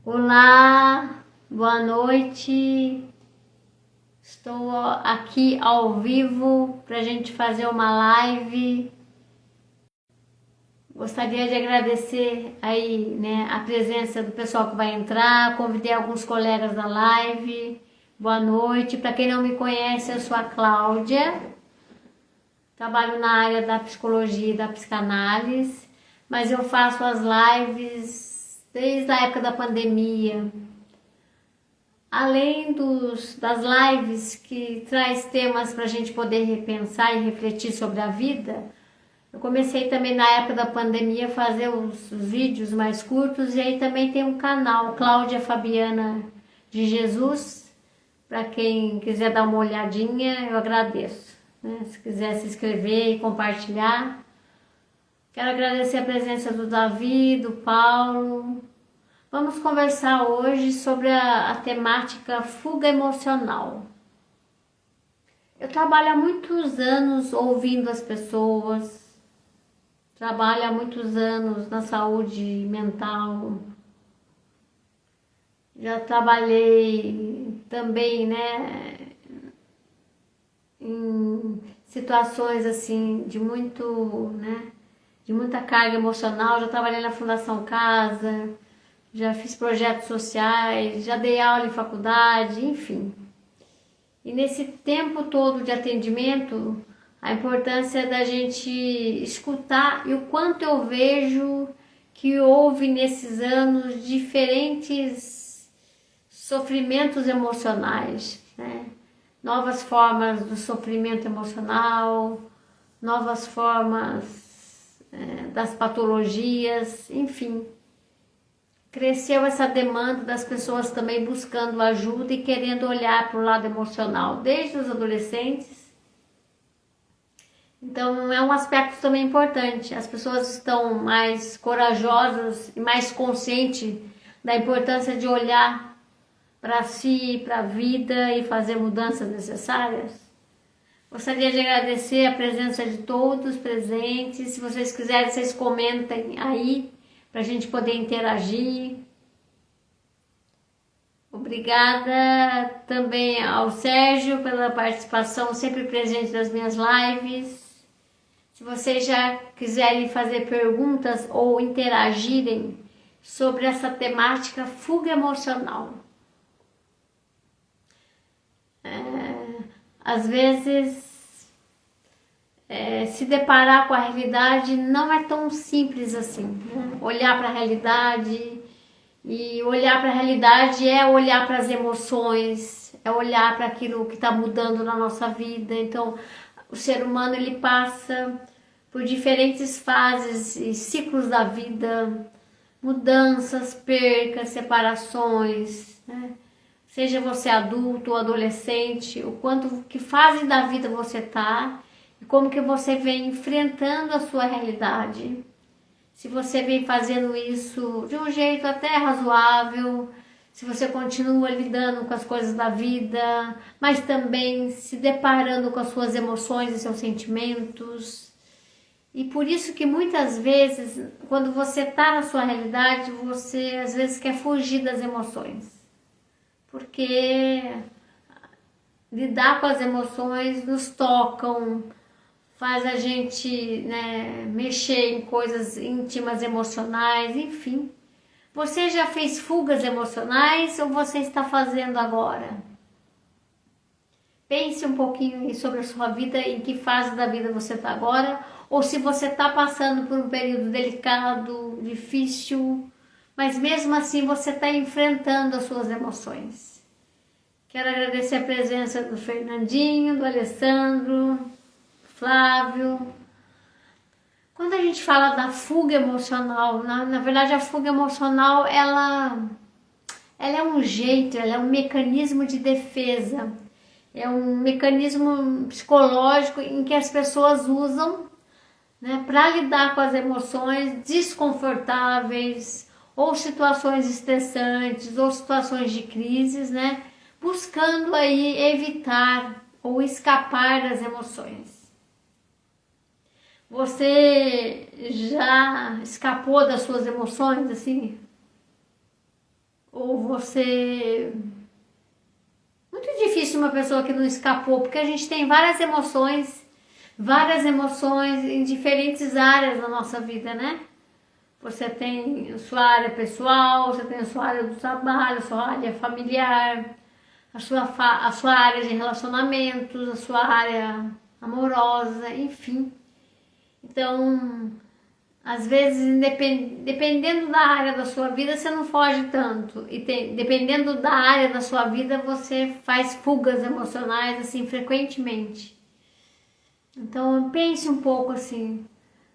Olá, boa noite. Estou aqui ao vivo para a gente fazer uma live. Gostaria de agradecer aí, né, a presença do pessoal que vai entrar. Convidei alguns colegas da live. Boa noite. Para quem não me conhece, eu sou a Cláudia. Trabalho na área da psicologia e da psicanálise, mas eu faço as lives desde a época da pandemia. Além das lives que traz temas para a gente poder repensar e refletir sobre a vida, eu comecei também na época da pandemia a fazer os vídeos mais curtos, e aí também tem um canal, Cláudia Fabiana de Jesus, para quem quiser dar uma olhadinha, eu agradeço, né? Se quiser se inscrever e compartilhar. Quero agradecer a presença do Davi, do Paulo. Vamos conversar hoje sobre a temática fuga emocional. Eu trabalho há muitos anos ouvindo as pessoas, trabalho há muitos anos na saúde mental. Já trabalhei também, né, em situações assim de de muita carga emocional. Já trabalhei na Fundação Casa, já fiz projetos sociais, já dei aula em faculdade, enfim. E nesse tempo todo de atendimento, a importância da gente escutar, e o quanto eu vejo que houve nesses anos diferentes sofrimentos emocionais, né? Novas formas do sofrimento emocional, novas formas das patologias, enfim. Cresceu essa demanda das pessoas também buscando ajuda e querendo olhar para o lado emocional, desde os adolescentes. Então é um aspecto também importante. As pessoas estão mais corajosas e mais conscientes da importância de olhar para si, para a vida e fazer mudanças necessárias. Gostaria de agradecer a presença de todos presentes. Se vocês quiserem, vocês comentem aí, para a gente poder interagir. Obrigada também ao Sérgio pela participação sempre presente nas minhas lives. Se vocês já quiserem fazer perguntas ou interagirem sobre essa temática fuga emocional. Às vezes, se deparar com a realidade não é tão simples assim, né? Olhar para a realidade, e olhar para a realidade é olhar para as emoções, é olhar para aquilo que está mudando na nossa vida. Então, o ser humano ele passa por diferentes fases e ciclos da vida, mudanças, percas, separações, né? Seja você adulto ou adolescente, o quanto, que fase da vida você está e como que você vem enfrentando a sua realidade. Se você vem fazendo isso de um jeito até razoável, se você continua lidando com as coisas da vida, mas também se deparando com as suas emoções e seus sentimentos. E por isso que muitas vezes, quando você está na sua realidade, você às vezes quer fugir das emoções. Porque lidar com as emoções nos tocam, faz a gente, né, mexer em coisas íntimas, emocionais, enfim. Você já fez fugas emocionais ou você está fazendo agora? Pense um pouquinho aí sobre a sua vida, em que fase da vida você está agora, ou se você está passando por um período delicado, difícil, mas mesmo assim você está enfrentando as suas emoções. Quero agradecer a presença do Fernandinho, do Alessandro, do Flávio. Quando a gente fala da fuga emocional, na verdade a fuga emocional ela é um jeito, ela é um mecanismo de defesa, é um mecanismo psicológico em que as pessoas usam, né, para lidar com as emoções desconfortáveis, ou situações estressantes, ou situações de crises, né, buscando aí evitar ou escapar das emoções. Você já escapou das suas emoções, assim? Ou você... Muito difícil uma pessoa que não escapou, porque a gente tem várias emoções em diferentes áreas da nossa vida, né? Você tem a sua área pessoal, você tem a sua área do trabalho, a sua área familiar, a sua área de relacionamentos, a sua área amorosa, enfim. Então, às vezes, dependendo da área da sua vida, você não foge tanto. E dependendo da área da sua vida, você faz fugas emocionais, assim, frequentemente. Então, pense um pouco assim,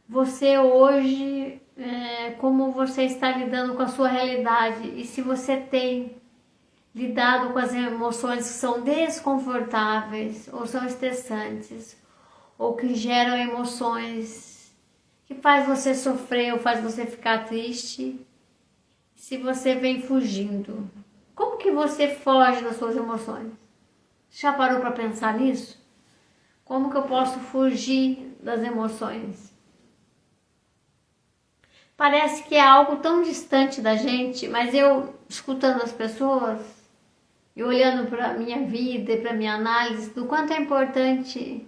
você hoje, como você está lidando com a sua realidade e se você tem lidado com as emoções que são desconfortáveis ou são estressantes ou que geram emoções que faz você sofrer ou faz você ficar triste, se você vem fugindo. Como que você foge das suas emoções? Já parou para pensar nisso? Como que eu posso fugir das emoções? Parece que é algo tão distante da gente, mas eu, escutando as pessoas e olhando para a minha vida e para a minha análise, do quanto é importante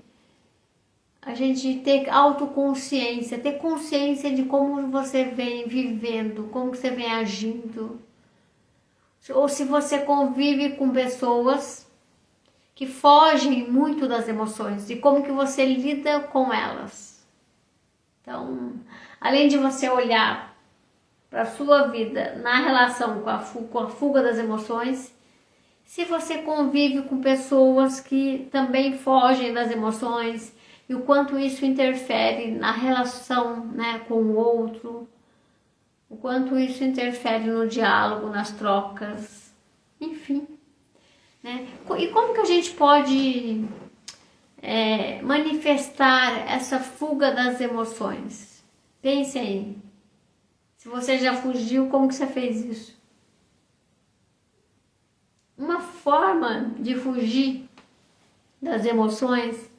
a gente ter autoconsciência, ter consciência de como você vem vivendo, como você vem agindo. Ou se você convive com pessoas que fogem muito das emoções e como que você lida com elas. Então, além de você olhar para a sua vida na relação com a fuga das emoções, se você convive com pessoas que também fogem das emoções e o quanto isso interfere na relação, né, com o outro, o quanto isso interfere no diálogo, nas trocas, enfim. Né? E como que a gente pode manifestar essa fuga das emoções? Pense aí. Se você já fugiu, como que você fez isso? Uma forma de fugir das emoções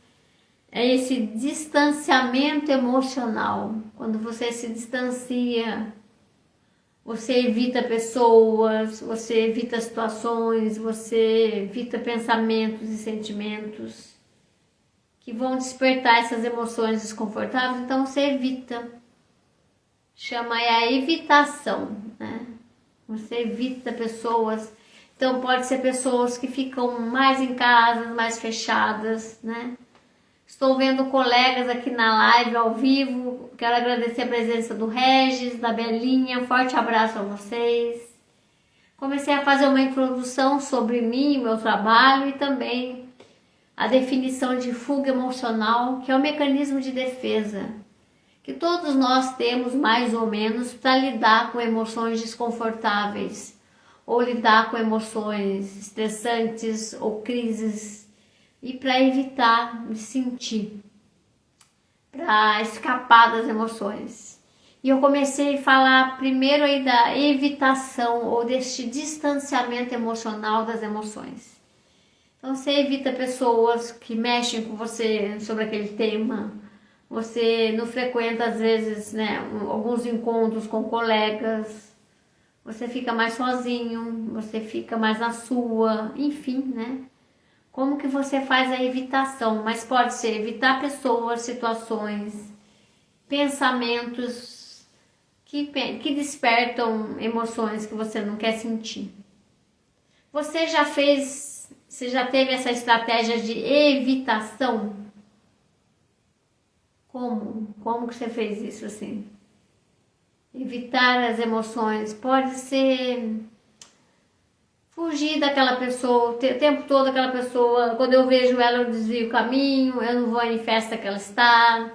é esse distanciamento emocional. Quando você se distancia, você evita pessoas, você evita situações, você evita pensamentos e sentimentos que vão despertar essas emoções desconfortáveis, então você evita. Chama a evitação, né? Você evita pessoas, então pode ser pessoas que ficam mais em casa, mais fechadas, né? Estou vendo colegas aqui na live ao vivo, quero agradecer a presença do Regis, da Belinha, um forte abraço a vocês. Comecei a fazer uma introdução sobre mim, meu trabalho e também a definição de fuga emocional, que é um mecanismo de defesa, que todos nós temos mais ou menos para lidar com emoções desconfortáveis, ou lidar com emoções estressantes ou crises, e para evitar de sentir, para escapar das emoções. E eu comecei a falar primeiro aí da evitação ou deste distanciamento emocional das emoções. Então você evita pessoas que mexem com você sobre aquele tema, você não frequenta às vezes, né, alguns encontros com colegas, você fica mais sozinho, você fica mais na sua, enfim, né? Como que você faz a evitação? Mas pode ser evitar pessoas, situações, pensamentos que despertam emoções que você não quer sentir. Você já teve essa estratégia de evitação? Como que você fez isso assim? Evitar as emoções pode ser fugir daquela pessoa, o tempo todo aquela pessoa, quando eu vejo ela eu desvio o caminho, eu não vou em festa que ela está,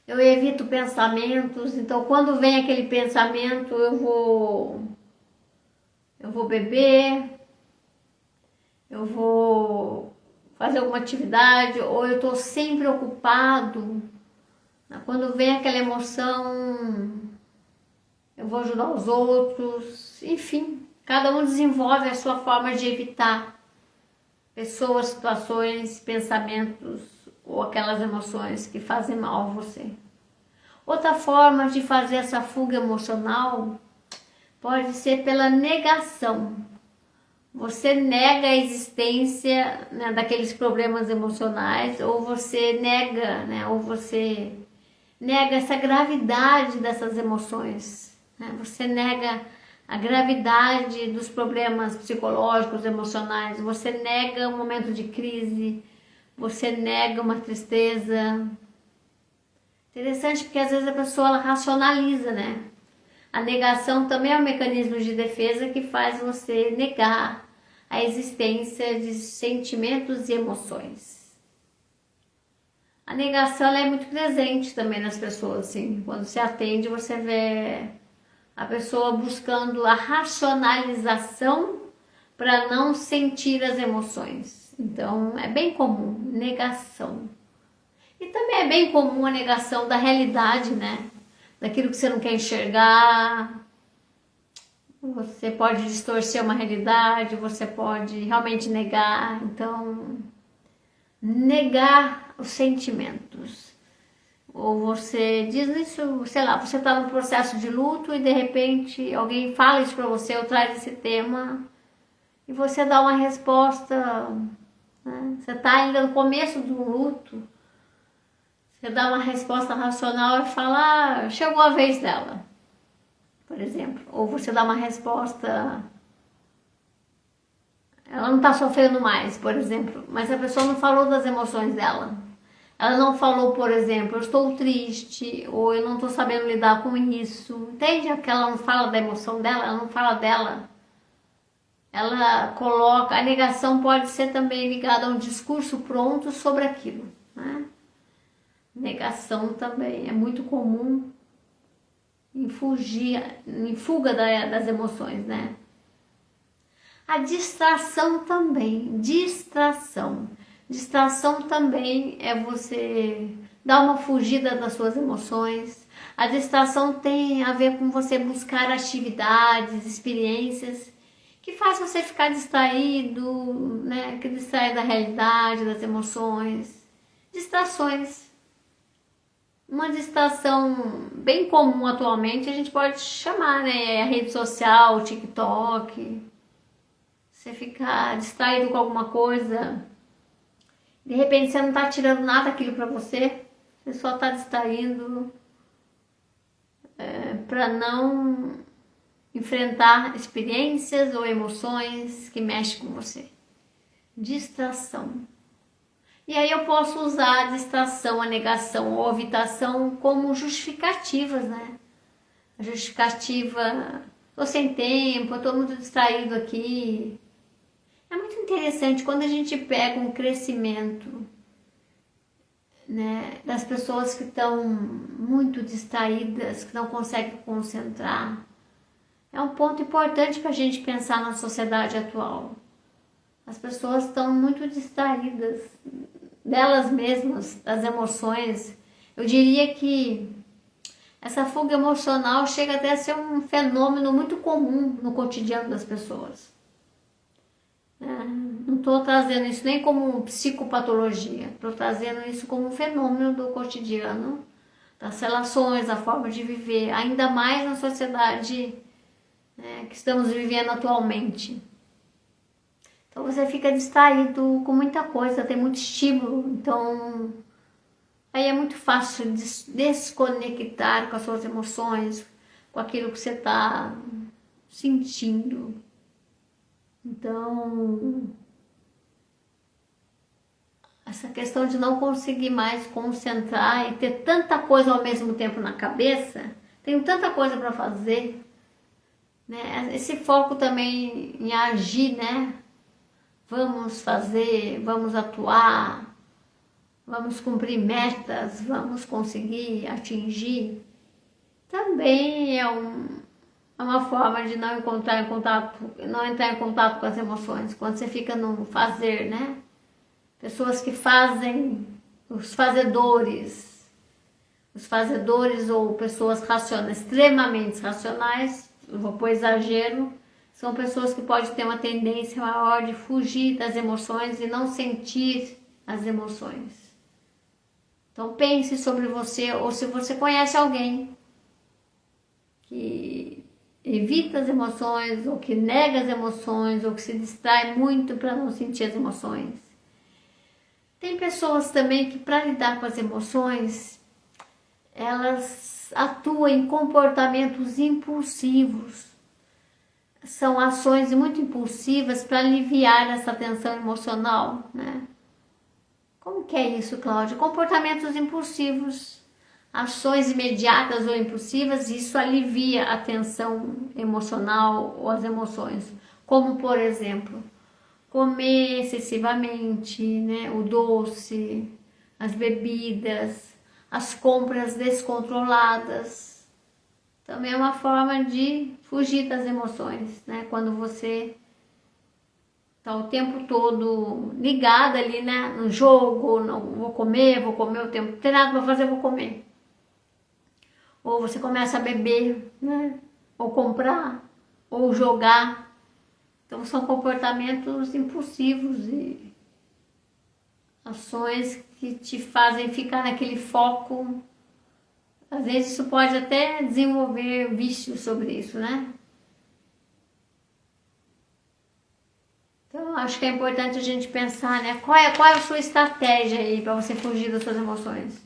eu evito pensamentos, então quando vem aquele pensamento eu vou beber, eu vou fazer alguma atividade, ou eu estou sempre ocupado. Quando vem aquela emoção, eu vou ajudar os outros, enfim, cada um desenvolve a sua forma de evitar pessoas, situações, pensamentos ou aquelas emoções que fazem mal a você. Outra forma de fazer essa fuga emocional pode ser pela negação. Você nega a existência, né, daqueles problemas emocionais, ou você nega, né, ou você nega essa gravidade dessas emoções, né? Você nega a gravidade dos problemas psicológicos, emocionais, você nega um momento de crise, você nega uma tristeza. Interessante porque às vezes a pessoa ela racionaliza, né? A negação também é um mecanismo de defesa que faz você negar a existência de sentimentos e emoções. A negação ela é muito presente também nas pessoas, assim. Quando você atende, você vê a pessoa buscando a racionalização para não sentir as emoções. Então, é bem comum, negação. E também é bem comum a negação da realidade, né? Daquilo que você não quer enxergar. Você pode distorcer uma realidade, você pode realmente negar. Então, negar os sentimentos. Ou você diz isso, sei lá, você está no processo de luto e de repente alguém fala isso para você ou traz esse tema e você dá uma resposta, né? Você está ainda no começo do luto, você dá uma resposta racional e fala, chegou a vez dela, por exemplo. Ou você dá uma resposta, ela não está sofrendo mais, por exemplo, mas a pessoa não falou das emoções dela. Ela não falou, por exemplo, eu estou triste, ou eu não estou sabendo lidar com isso. Entende? Que ela não fala da emoção dela, ela não fala dela. Ela coloca, a negação pode ser também ligada a um discurso pronto sobre aquilo, né? Negação também é muito comum em fuga das emoções, né? A distração também, distração. Distração também é você dar uma fugida das suas emoções. A distração tem a ver com você buscar atividades, experiências que faz você ficar distraído, né? Que distrai da realidade, das emoções. Distrações. Uma distração bem comum atualmente a gente pode chamar, né? A rede social, o TikTok. Você ficar distraído com alguma coisa. De repente você não está tirando nada daquilo para você só está distraindo para não enfrentar experiências ou emoções que mexem com você. Distração. E aí eu posso usar a distração, a negação ou a evitação como justificativas, né? A justificativa, tô sem tempo, eu tô muito distraído aqui. É muito interessante quando a gente pega um crescimento, né, das pessoas que estão muito distraídas, que não conseguem concentrar. É um ponto importante para a gente pensar na sociedade atual. As pessoas estão muito distraídas delas mesmas, das emoções. Eu diria que essa fuga emocional chega até a ser um fenômeno muito comum no cotidiano das pessoas. Não estou trazendo isso nem como psicopatologia, estou trazendo isso como um fenômeno do cotidiano, das relações, da forma de viver, ainda mais na sociedade, né, que estamos vivendo atualmente. Então você fica distraído com muita coisa, tem muito estímulo, então aí é muito fácil desconectar com as suas emoções, com aquilo que você está sentindo. Então, essa questão de não conseguir mais concentrar e ter tanta coisa ao mesmo tempo na cabeça, tenho tanta coisa para fazer, né? Esse foco também em agir, né? Vamos fazer, vamos atuar, vamos cumprir metas, vamos conseguir atingir, também é uma forma de não entrar em contato com as emoções, quando você fica no fazer, né? Pessoas que fazem, os fazedores ou pessoas racionais, extremamente racionais, eu vou pôr exagero, são pessoas que podem ter uma tendência maior de fugir das emoções e não sentir as emoções. Então pense sobre você, ou se você conhece alguém que evita as emoções, ou que nega as emoções, ou que se distrai muito para não sentir as emoções. Tem pessoas também que, para lidar com as emoções, elas atuam em comportamentos impulsivos. São ações muito impulsivas para aliviar essa tensão emocional, né? Como que é isso, Cláudia? Comportamentos impulsivos, ações imediatas ou impulsivas, isso alivia a tensão emocional ou as emoções. Como, por exemplo, comer excessivamente, né? O doce, as bebidas, as compras descontroladas. Também é uma forma de fugir das emoções, né? Quando você está o tempo todo ligado ali, né? No jogo, não vou comer o tempo, não tem nada para fazer, vou comer. Ou você começa a beber, né? Ou comprar, ou jogar. Então são comportamentos impulsivos e ações que te fazem ficar naquele foco. Às vezes isso pode até desenvolver vício sobre isso, né? Então acho que é importante a gente pensar, né? Qual é a sua estratégia aí para você fugir das suas emoções?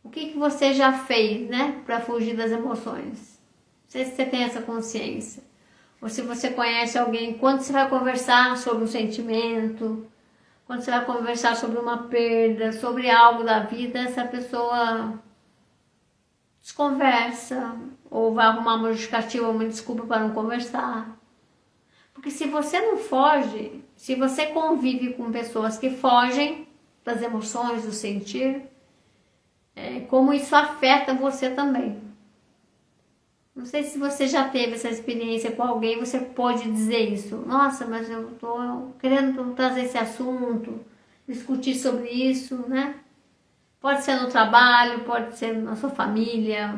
O que você já fez, né? Para fugir das emoções? Não sei se você tem essa consciência. Ou se você conhece alguém, quando você vai conversar sobre um sentimento, quando você vai conversar sobre uma perda, sobre algo da vida, essa pessoa desconversa, ou vai arrumar uma justificativa ou uma desculpa para não conversar. Porque se você não foge, se você convive com pessoas que fogem das emoções, do sentir, como isso afeta você também. Não sei se você já teve essa experiência com alguém, você pode dizer isso. Nossa, mas eu estou querendo trazer esse assunto, discutir sobre isso, né? Pode ser no trabalho, pode ser na sua família.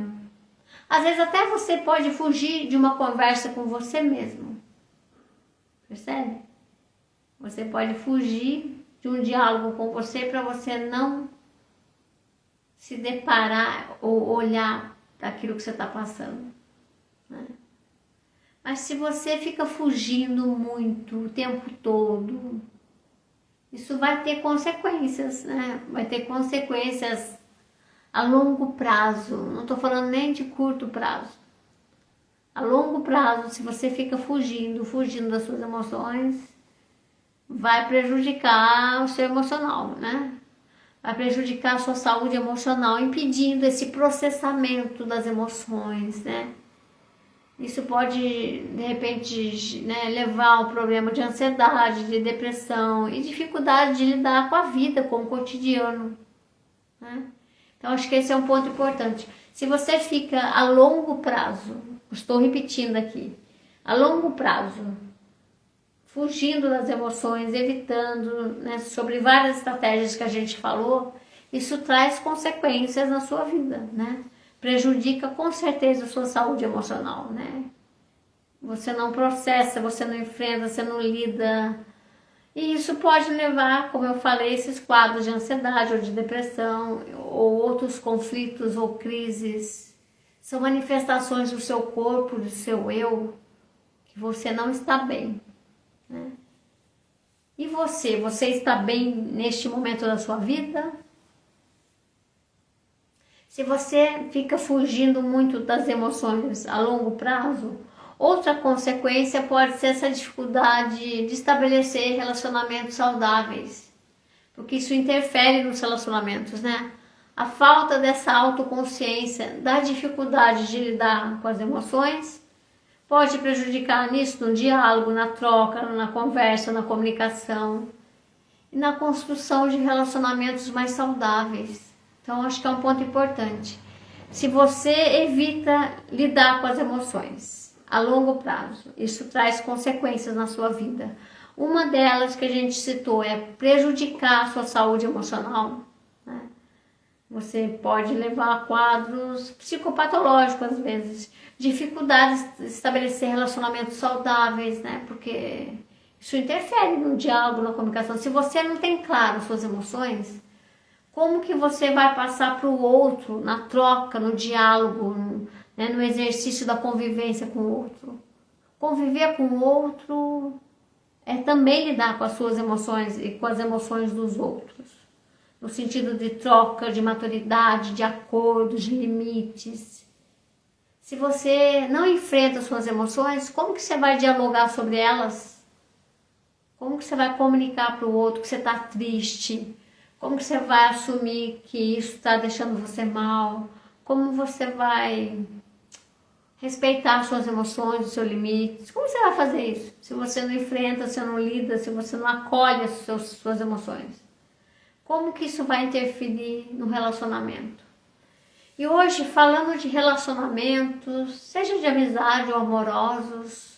Às vezes até você pode fugir de uma conversa com você mesmo. Percebe? Você pode fugir de um diálogo com você para você não se deparar ou olhar para aquilo que você está passando, né? Mas se você fica fugindo muito o tempo todo, isso vai ter consequências, né? Vai ter consequências a longo prazo. Não estou falando nem de curto prazo. A longo prazo, se você fica fugindo das suas emoções, vai prejudicar o seu emocional, né? Vai prejudicar a sua saúde emocional, impedindo esse processamento das emoções, né? Isso pode, de repente, né, levar a um problema de ansiedade, de depressão e dificuldade de lidar com a vida, com o cotidiano, né? Então, acho que esse é um ponto importante. Se você fica a longo prazo, estou repetindo aqui, a longo prazo, fugindo das emoções, evitando, né, sobre várias estratégias que a gente falou, isso traz consequências na sua vida, né? Prejudica com certeza a sua saúde emocional, né? Você não processa, você não enfrenta, você não lida. E isso pode levar, como eu falei, esses quadros de ansiedade ou de depressão, ou outros conflitos ou crises. São manifestações do seu corpo, do seu eu, que você não está bem, né? E você está bem neste momento da sua vida? Se você fica fugindo muito das emoções a longo prazo, outra consequência pode ser essa dificuldade de estabelecer relacionamentos saudáveis, porque isso interfere nos relacionamentos, né? A falta dessa autoconsciência, da dificuldade de lidar com as emoções, pode prejudicar nisso, no diálogo, na troca, na conversa, na comunicação e na construção de relacionamentos mais saudáveis. Então, acho que é um ponto importante. Se você evita lidar com as emoções a longo prazo, isso traz consequências na sua vida. Uma delas que a gente citou é prejudicar a sua saúde emocional, né? Você pode levar a quadros psicopatológicos às vezes, dificuldades de estabelecer relacionamentos saudáveis, né? Porque isso interfere no diálogo, na comunicação. Se você não tem claro suas emoções, como que você vai passar para o outro na troca, no diálogo, né, no exercício da convivência com o outro. Conviver com o outro é também lidar com as suas emoções e com as emoções dos outros, no sentido de troca, de maturidade, de acordos, de limites. Se você não enfrenta as suas emoções, como que você vai dialogar sobre elas? Como que você vai comunicar para o outro que você está triste? Como que você vai assumir que isso está deixando você mal? Como você vai respeitar as suas emoções, os seus limites? Como você vai fazer isso? Se você não enfrenta, se você não lida, se você não acolhe as suas emoções. Como que isso vai interferir no relacionamento? E hoje, falando de relacionamentos, seja de amizade ou amorosos,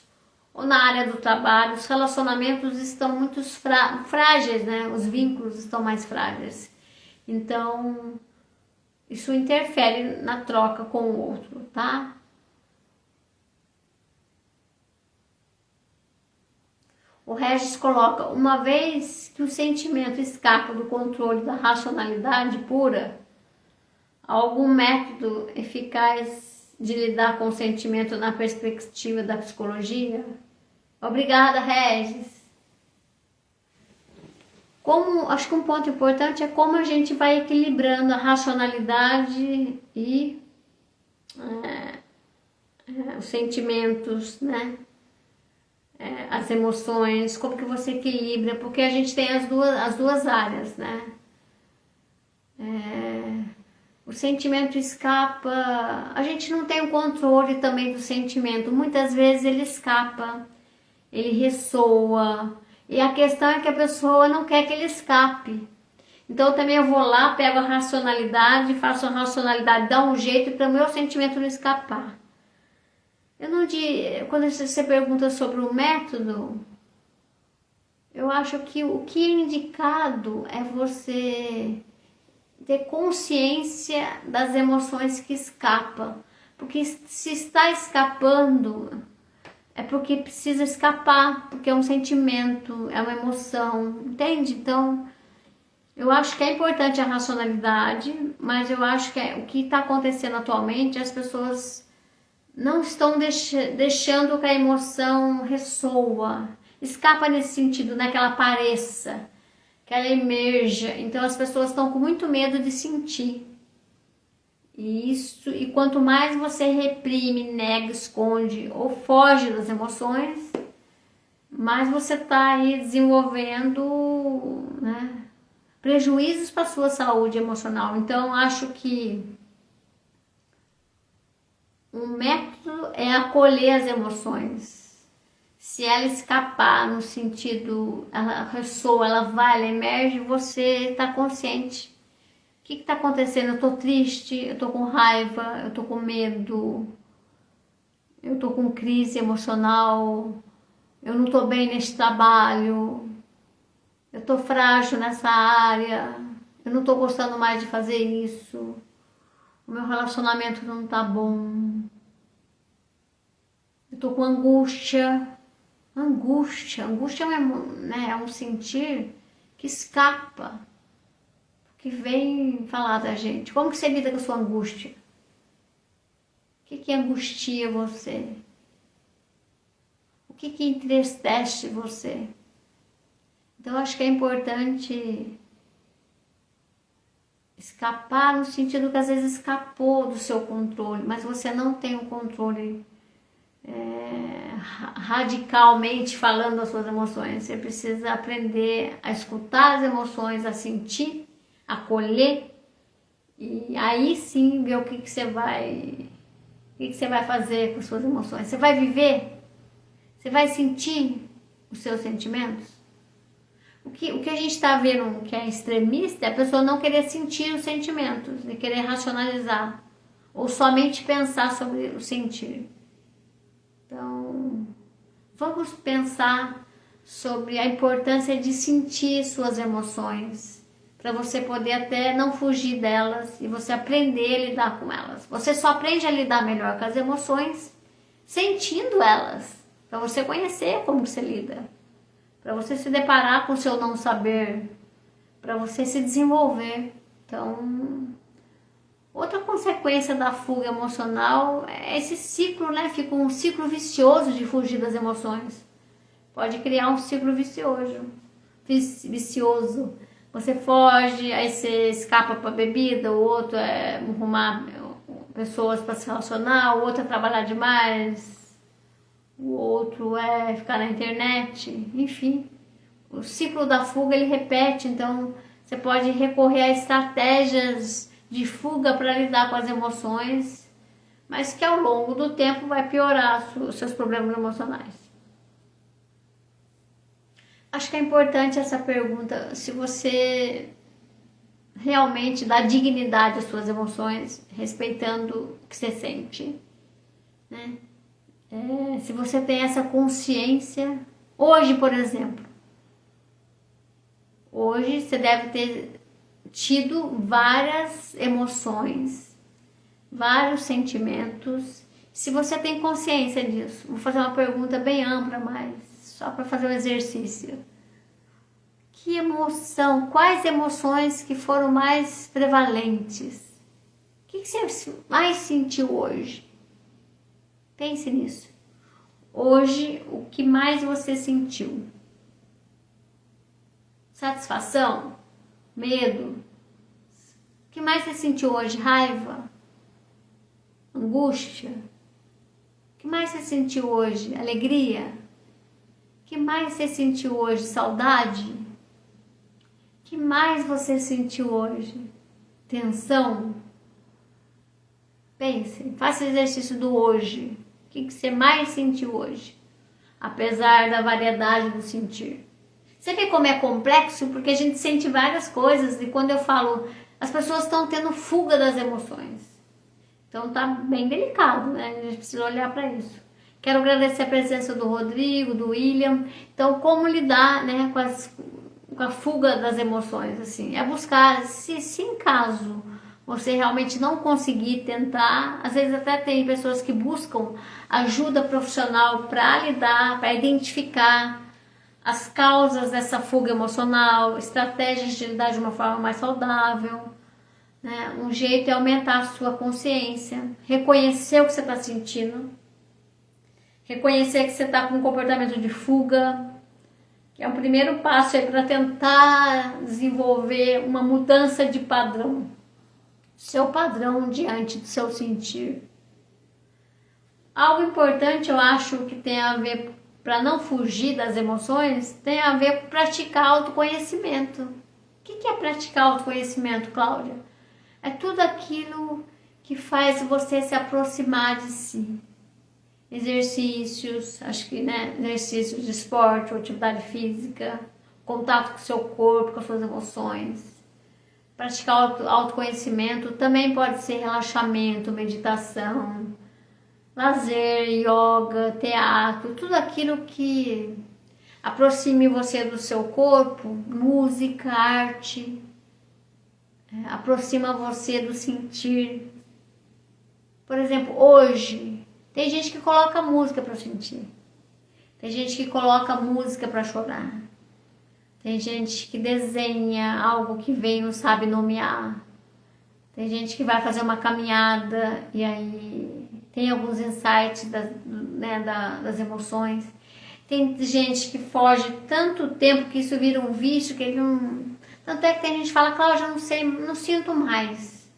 ou na área do trabalho, os relacionamentos estão muito frágeis, né? Os vínculos estão mais frágeis. Então, isso interfere na troca com o outro, tá? O Regis coloca, uma vez que o sentimento escapa do controle da racionalidade pura, algum método eficaz de lidar com o sentimento na perspectiva da psicologia? Obrigada, Regis. Acho que um ponto importante é como a gente vai equilibrando a racionalidade e os sentimentos, né? As emoções, como que você equilibra, porque a gente tem as duas áreas, né? O sentimento escapa, a gente não tem o controle também do sentimento, muitas vezes ele escapa, ele ressoa, e a questão é que a pessoa não quer que ele escape. Então também eu vou lá, pego a racionalidade, faço a racionalidade, dá um jeito para o meu sentimento não escapar. Eu não digo, quando você pergunta sobre o método, eu acho que o que é indicado é você ter consciência das emoções que escapam. Porque se está escapando, é porque precisa escapar, porque é um sentimento, é uma emoção, entende? Então, eu acho que é importante a racionalidade, mas eu acho que o que está acontecendo atualmente, as pessoas não estão deixando que a emoção ressoa, escapa nesse sentido, né, que ela apareça, que ela emerja. Então as pessoas estão com muito medo de sentir. E quanto mais você reprime, nega, esconde ou foge das emoções, mais você está aí desenvolvendo, né, prejuízos para a sua saúde emocional. Então acho que um método é acolher as emoções. Se ela escapar no sentido, ela ressoa, ela vai, ela emerge, você está consciente. O que está acontecendo? Eu estou triste, eu estou com raiva, eu estou com medo, eu estou com crise emocional, eu não estou bem neste trabalho, eu estou frágil nessa área, eu não estou gostando mais de fazer isso, o meu relacionamento não está bom. Eu tô com angústia. Angústia é um sentir que escapa, que vem falar da gente. Como que você lida com a sua angústia? O que angustia você? O que entristece você? Então, eu acho que é importante escapar no sentido que às vezes escapou do seu controle, mas você não tem o controle radicalmente falando das suas emoções. Você precisa aprender a escutar as emoções, a sentir, a acolher, e aí sim ver o que você vai fazer com as suas emoções. Você vai viver? Você vai sentir os seus sentimentos? O que a gente está vendo que é extremista é a pessoa não querer sentir os sentimentos, e querer racionalizar, ou somente pensar sobre o sentir. Então, vamos pensar sobre a importância de sentir suas emoções, para você poder até não fugir delas e você aprender a lidar com elas. Você só aprende a lidar melhor com as emoções sentindo elas, para você conhecer como você lida, para você se deparar com o seu não saber, para você se desenvolver. Então, Outra consequência da fuga emocional é esse ciclo, né? Fica um ciclo vicioso de fugir das emoções. Pode criar um ciclo vicioso. Você foge, aí você escapa para bebida, o outro é arrumar pessoas para se relacionar, o outro é trabalhar demais, o outro é ficar na internet, enfim. O ciclo da fuga ele repete, então você pode recorrer a estratégias de fuga para lidar com as emoções, mas que ao longo do tempo vai piorar os seus problemas emocionais. Acho que é importante essa pergunta, se você realmente dá dignidade às suas emoções, respeitando o que você sente, né? Se você tem essa consciência, hoje, por exemplo, hoje você deve ter tido várias emoções, vários sentimentos. Se você tem consciência disso, vou fazer uma pergunta bem ampla, mas só para fazer um exercício. Que emoção, quais emoções que foram mais prevalentes? O que você mais sentiu hoje? Pense nisso. Hoje, o que mais você sentiu? Satisfação? Medo? O que mais você sentiu hoje? Raiva? Angústia? O que mais você sentiu hoje? Alegria? O que mais você sentiu hoje? Saudade? O que mais você sentiu hoje? Tensão? Pense, faça o exercício do hoje. O que você mais sentiu hoje? Apesar da variedade do sentir. Você vê como é complexo? Porque a gente sente várias coisas. E quando eu falo, as pessoas estão tendo fuga das emoções. Então tá bem delicado, né? A gente precisa olhar para isso. Quero agradecer a presença do Rodrigo, do William. Então, como lidar, né, com a fuga das emoções? Assim, é buscar, se em caso você realmente não conseguir tentar, às vezes até tem pessoas que buscam ajuda profissional para lidar, para identificar as causas dessa fuga emocional, estratégias de lidar de uma forma mais saudável, né? Um jeito é aumentar a sua consciência, reconhecer o que você está sentindo, reconhecer que você está com um comportamento de fuga, que é o primeiro passo para tentar desenvolver uma mudança de padrão, seu padrão diante do seu sentir. Algo importante, eu acho, que tem a ver, para não fugir das emoções, tem a ver com praticar autoconhecimento. O que é praticar autoconhecimento, Cláudia? É tudo aquilo que faz você se aproximar de si. Exercícios, acho que, né, exercícios de esporte, atividade física, contato com o seu corpo, com as suas emoções. Praticar autoconhecimento também pode ser relaxamento, meditação, lazer, yoga, teatro, tudo aquilo que aproxime você do seu corpo, música, arte, aproxima você do sentir. Por exemplo, hoje, tem gente que coloca música para sentir, tem gente que coloca música para chorar, tem gente que desenha algo que vem e não sabe nomear, tem gente que vai fazer uma caminhada e aí tem alguns insights das emoções. Tem gente que foge tanto tempo que isso vira um vício, que ele não... Tanto é que tem gente que fala, Cláudia, não sei, não sinto mais.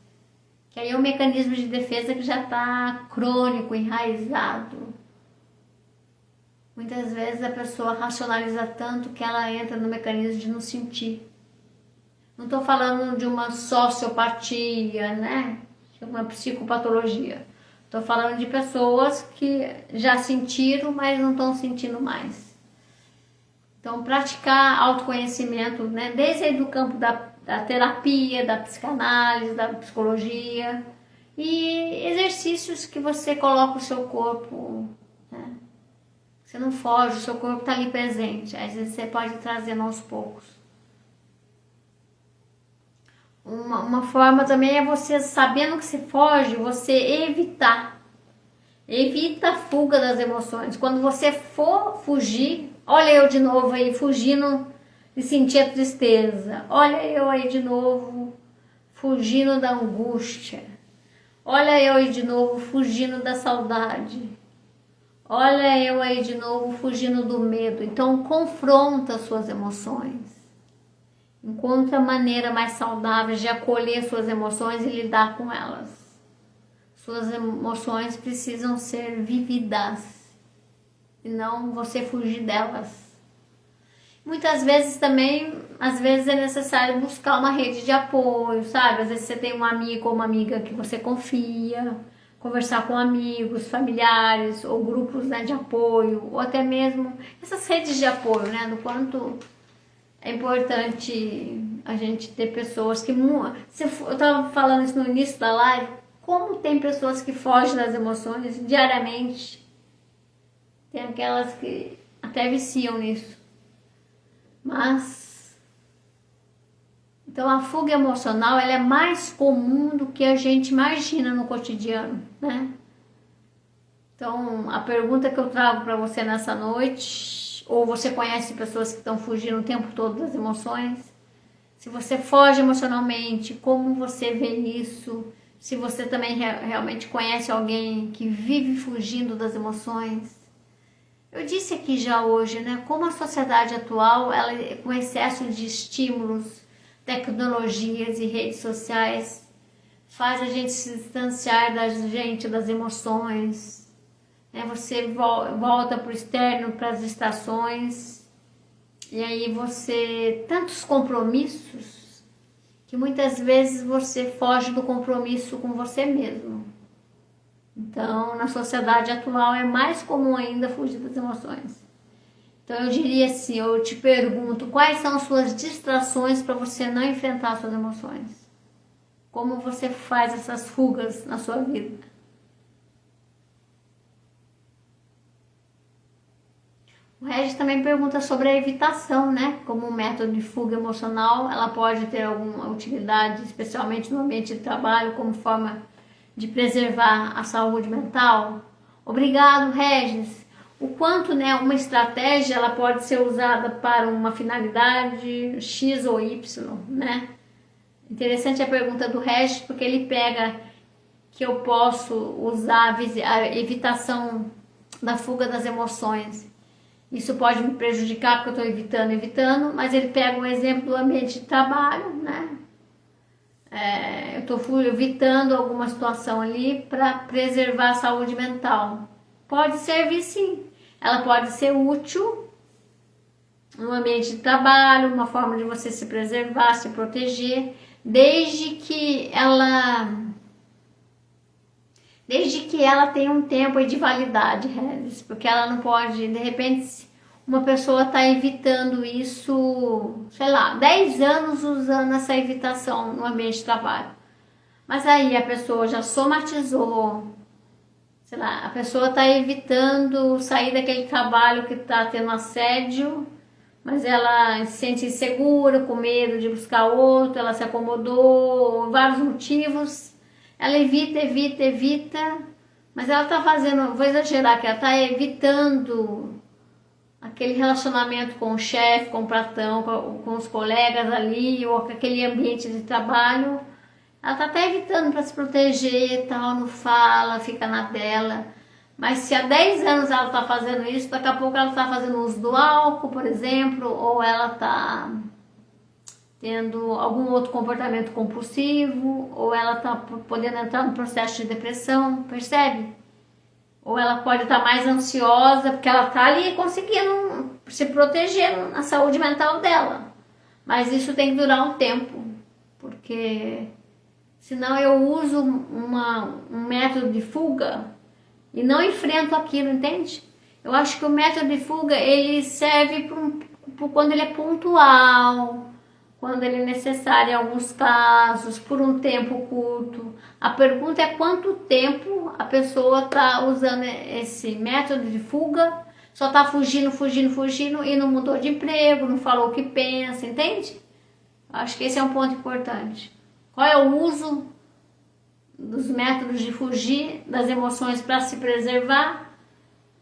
Que aí é um mecanismo de defesa que já está crônico, enraizado. Muitas vezes a pessoa racionaliza tanto que ela entra no mecanismo de não sentir. Não estou falando de uma sociopatia, né? De uma psicopatologia. Estou falando de pessoas que já sentiram, mas não estão sentindo mais. Então, praticar autoconhecimento, né? Desde aí do campo da terapia, da psicanálise, da psicologia. E exercícios que você coloca o seu corpo, né? Você não foge, o seu corpo está ali presente. Às vezes você pode ir trazendo aos poucos. Uma forma também é você, sabendo que você foge, você evitar. Evita a fuga das emoções. Quando você for fugir, olha eu de novo aí fugindo de sentir a tristeza. Olha eu aí de novo fugindo da angústia. Olha eu aí de novo fugindo da saudade. Olha eu aí de novo fugindo do medo. Então confronta as suas emoções. Encontre a maneira mais saudável de acolher suas emoções e lidar com elas. Suas emoções precisam ser vividas e não você fugir delas. Muitas vezes também, às vezes é necessário buscar uma rede de apoio, sabe? Às vezes você tem um amigo ou uma amiga que você confia, conversar com amigos, familiares ou grupos, né, de apoio, ou até mesmo essas redes de apoio, né? Do quanto é importante a gente ter pessoas que... Eu estava falando isso no início da live, como tem pessoas que fogem das emoções diariamente. Tem aquelas que até viciam nisso. Mas... Então a fuga emocional ela é mais comum do que a gente imagina no cotidiano, né? Então a pergunta que eu trago para você nessa noite... Ou você conhece pessoas que estão fugindo o tempo todo das emoções? Se você foge emocionalmente, como você vê isso? Se você também realmente conhece alguém que vive fugindo das emoções? Eu disse aqui já hoje, né? Como a sociedade atual, ela, com excesso de estímulos, tecnologias e redes sociais, faz a gente se distanciar das emoções. Você volta para o externo, para as distrações, e aí você... Tantos compromissos, que muitas vezes você foge do compromisso com você mesmo. Então, na sociedade atual, é mais comum ainda fugir das emoções. Então, eu diria assim, eu te pergunto, quais são as suas distrações para você não enfrentar suas emoções? Como você faz essas fugas na sua vida? O Regis também pergunta sobre a evitação, né? Como um método de fuga emocional, ela pode ter alguma utilidade, especialmente no ambiente de trabalho, como forma de preservar a saúde mental? Obrigado, Regis. O quanto, né, uma estratégia ela pode ser usada para uma finalidade X ou Y, né? Interessante a pergunta do Regis, porque ele pega que eu posso usar a evitação da fuga das emoções. Isso pode me prejudicar porque eu estou evitando, mas ele pega um exemplo do ambiente de trabalho, né? Eu estou evitando alguma situação ali para preservar a saúde mental. Pode servir sim, ela pode ser útil no ambiente de trabalho, uma forma de você se preservar, se proteger, desde que ela tenha um tempo de validade, Regis, porque ela não pode, de repente, uma pessoa está evitando isso, sei lá, 10 anos usando essa evitação no ambiente de trabalho. Mas aí a pessoa já somatizou, sei lá, a pessoa está evitando sair daquele trabalho que está tendo assédio, mas ela se sente insegura, com medo de buscar outro, ela se acomodou, vários motivos. Ela evita, mas ela está fazendo, vou exagerar, que ela está evitando aquele relacionamento com o chefe, com o patrão, com os colegas ali, ou com aquele ambiente de trabalho. Ela está até evitando para se proteger, tal, não fala, fica na dela. Mas se há 10 anos ela está fazendo isso, daqui a pouco ela está fazendo uso do álcool, por exemplo, ou ela está tendo algum outro comportamento compulsivo, ou ela está podendo entrar no processo de depressão, percebe? Ou ela pode estar mais ansiosa, porque ela está ali conseguindo se proteger na saúde mental dela. Mas isso tem que durar um tempo, porque senão eu uso um método de fuga e não enfrento aquilo, entende? Eu acho que o método de fuga, ele serve quando ele é pontual, quando ele é necessário em alguns casos, por um tempo curto. A pergunta é quanto tempo a pessoa está usando esse método de fuga, só está fugindo e não mudou de emprego, não falou o que pensa, entende? Acho que esse é um ponto importante. Qual é o uso dos métodos de fugir das emoções para se preservar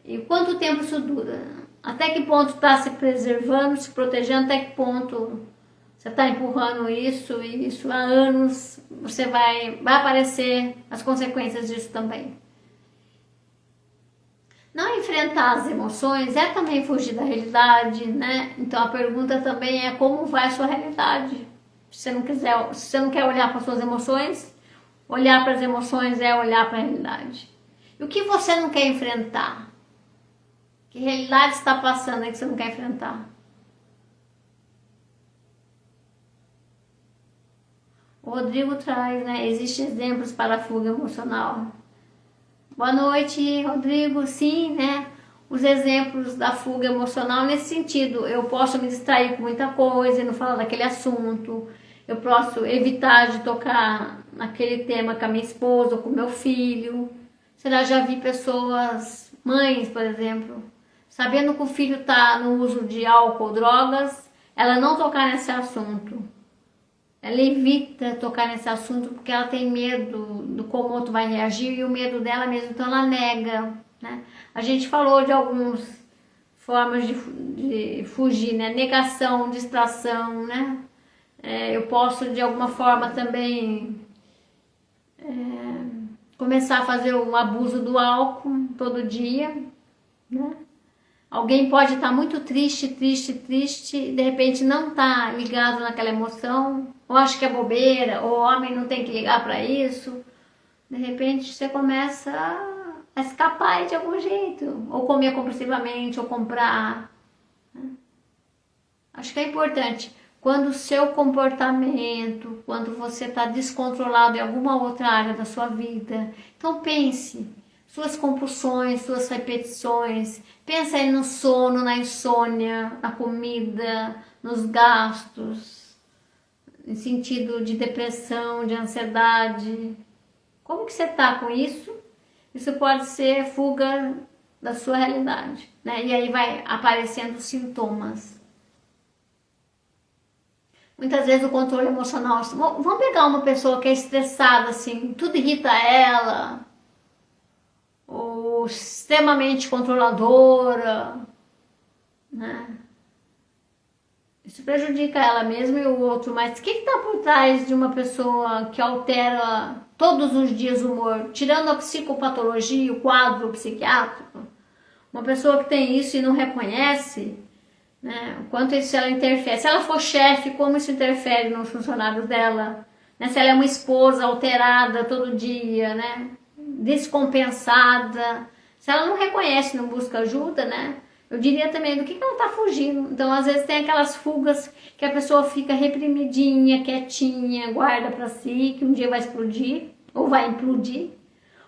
e quanto tempo isso dura? Até que ponto está se preservando, se protegendo, até que ponto Você está empurrando isso e isso há anos, você vai aparecer as consequências disso também. Não enfrentar as emoções é também fugir da realidade, né? Então a pergunta também é como vai a sua realidade. Se você não quiser, se você não quer olhar para as suas emoções, olhar para as emoções é olhar para a realidade. E o que você não quer enfrentar? Que realidade está passando aí que você não quer enfrentar? O Rodrigo traz, né? Existem exemplos para a fuga emocional. Boa noite, Rodrigo. Sim, né? Os exemplos da fuga emocional nesse sentido. Eu posso me distrair com muita coisa e não falar daquele assunto. Eu posso evitar de tocar naquele tema com a minha esposa ou com o meu filho. Será já vi pessoas, mães, por exemplo, sabendo que o filho está no uso de álcool ou drogas, ela não tocar nesse assunto. Ela evita tocar nesse assunto porque ela tem medo do como o outro vai reagir e o medo dela mesmo, então ela nega, né? A gente falou de algumas formas de fugir, né? Negação, distração, né? Eu posso de alguma forma também começar a fazer o abuso do álcool todo dia, né? Alguém pode estar muito triste, e de repente não está ligado naquela emoção, ou acha que é bobeira, ou o homem não tem que ligar para isso. De repente você começa a escapar de algum jeito, ou comer compulsivamente, ou comprar. Acho que é importante, quando o seu comportamento, quando você está descontrolado em alguma outra área da sua vida, então pense. Suas compulsões, suas repetições, pensa aí no sono, na insônia, na comida, nos gastos, em sentido de depressão, de ansiedade. Como que você está com isso? Isso pode ser fuga da sua realidade, né? E aí vai aparecendo sintomas. Muitas vezes o controle emocional, vamos pegar uma pessoa que é estressada, assim, tudo irrita ela, ou extremamente controladora, né? Isso prejudica ela mesma e o outro, mas o que está por trás de uma pessoa que altera todos os dias o humor, tirando a psicopatologia, o quadro psiquiátrico? Uma pessoa que tem isso e não reconhece, né? O quanto isso ela interfere. Se ela for chefe, como isso interfere nos funcionários dela? Né? Se ela é uma esposa alterada todo dia, né? Descompensada, se ela não reconhece, não busca ajuda, né? Eu diria também do que ela está fugindo. Então, às vezes tem aquelas fugas que a pessoa fica reprimidinha, quietinha, guarda para si, que um dia vai explodir ou vai implodir.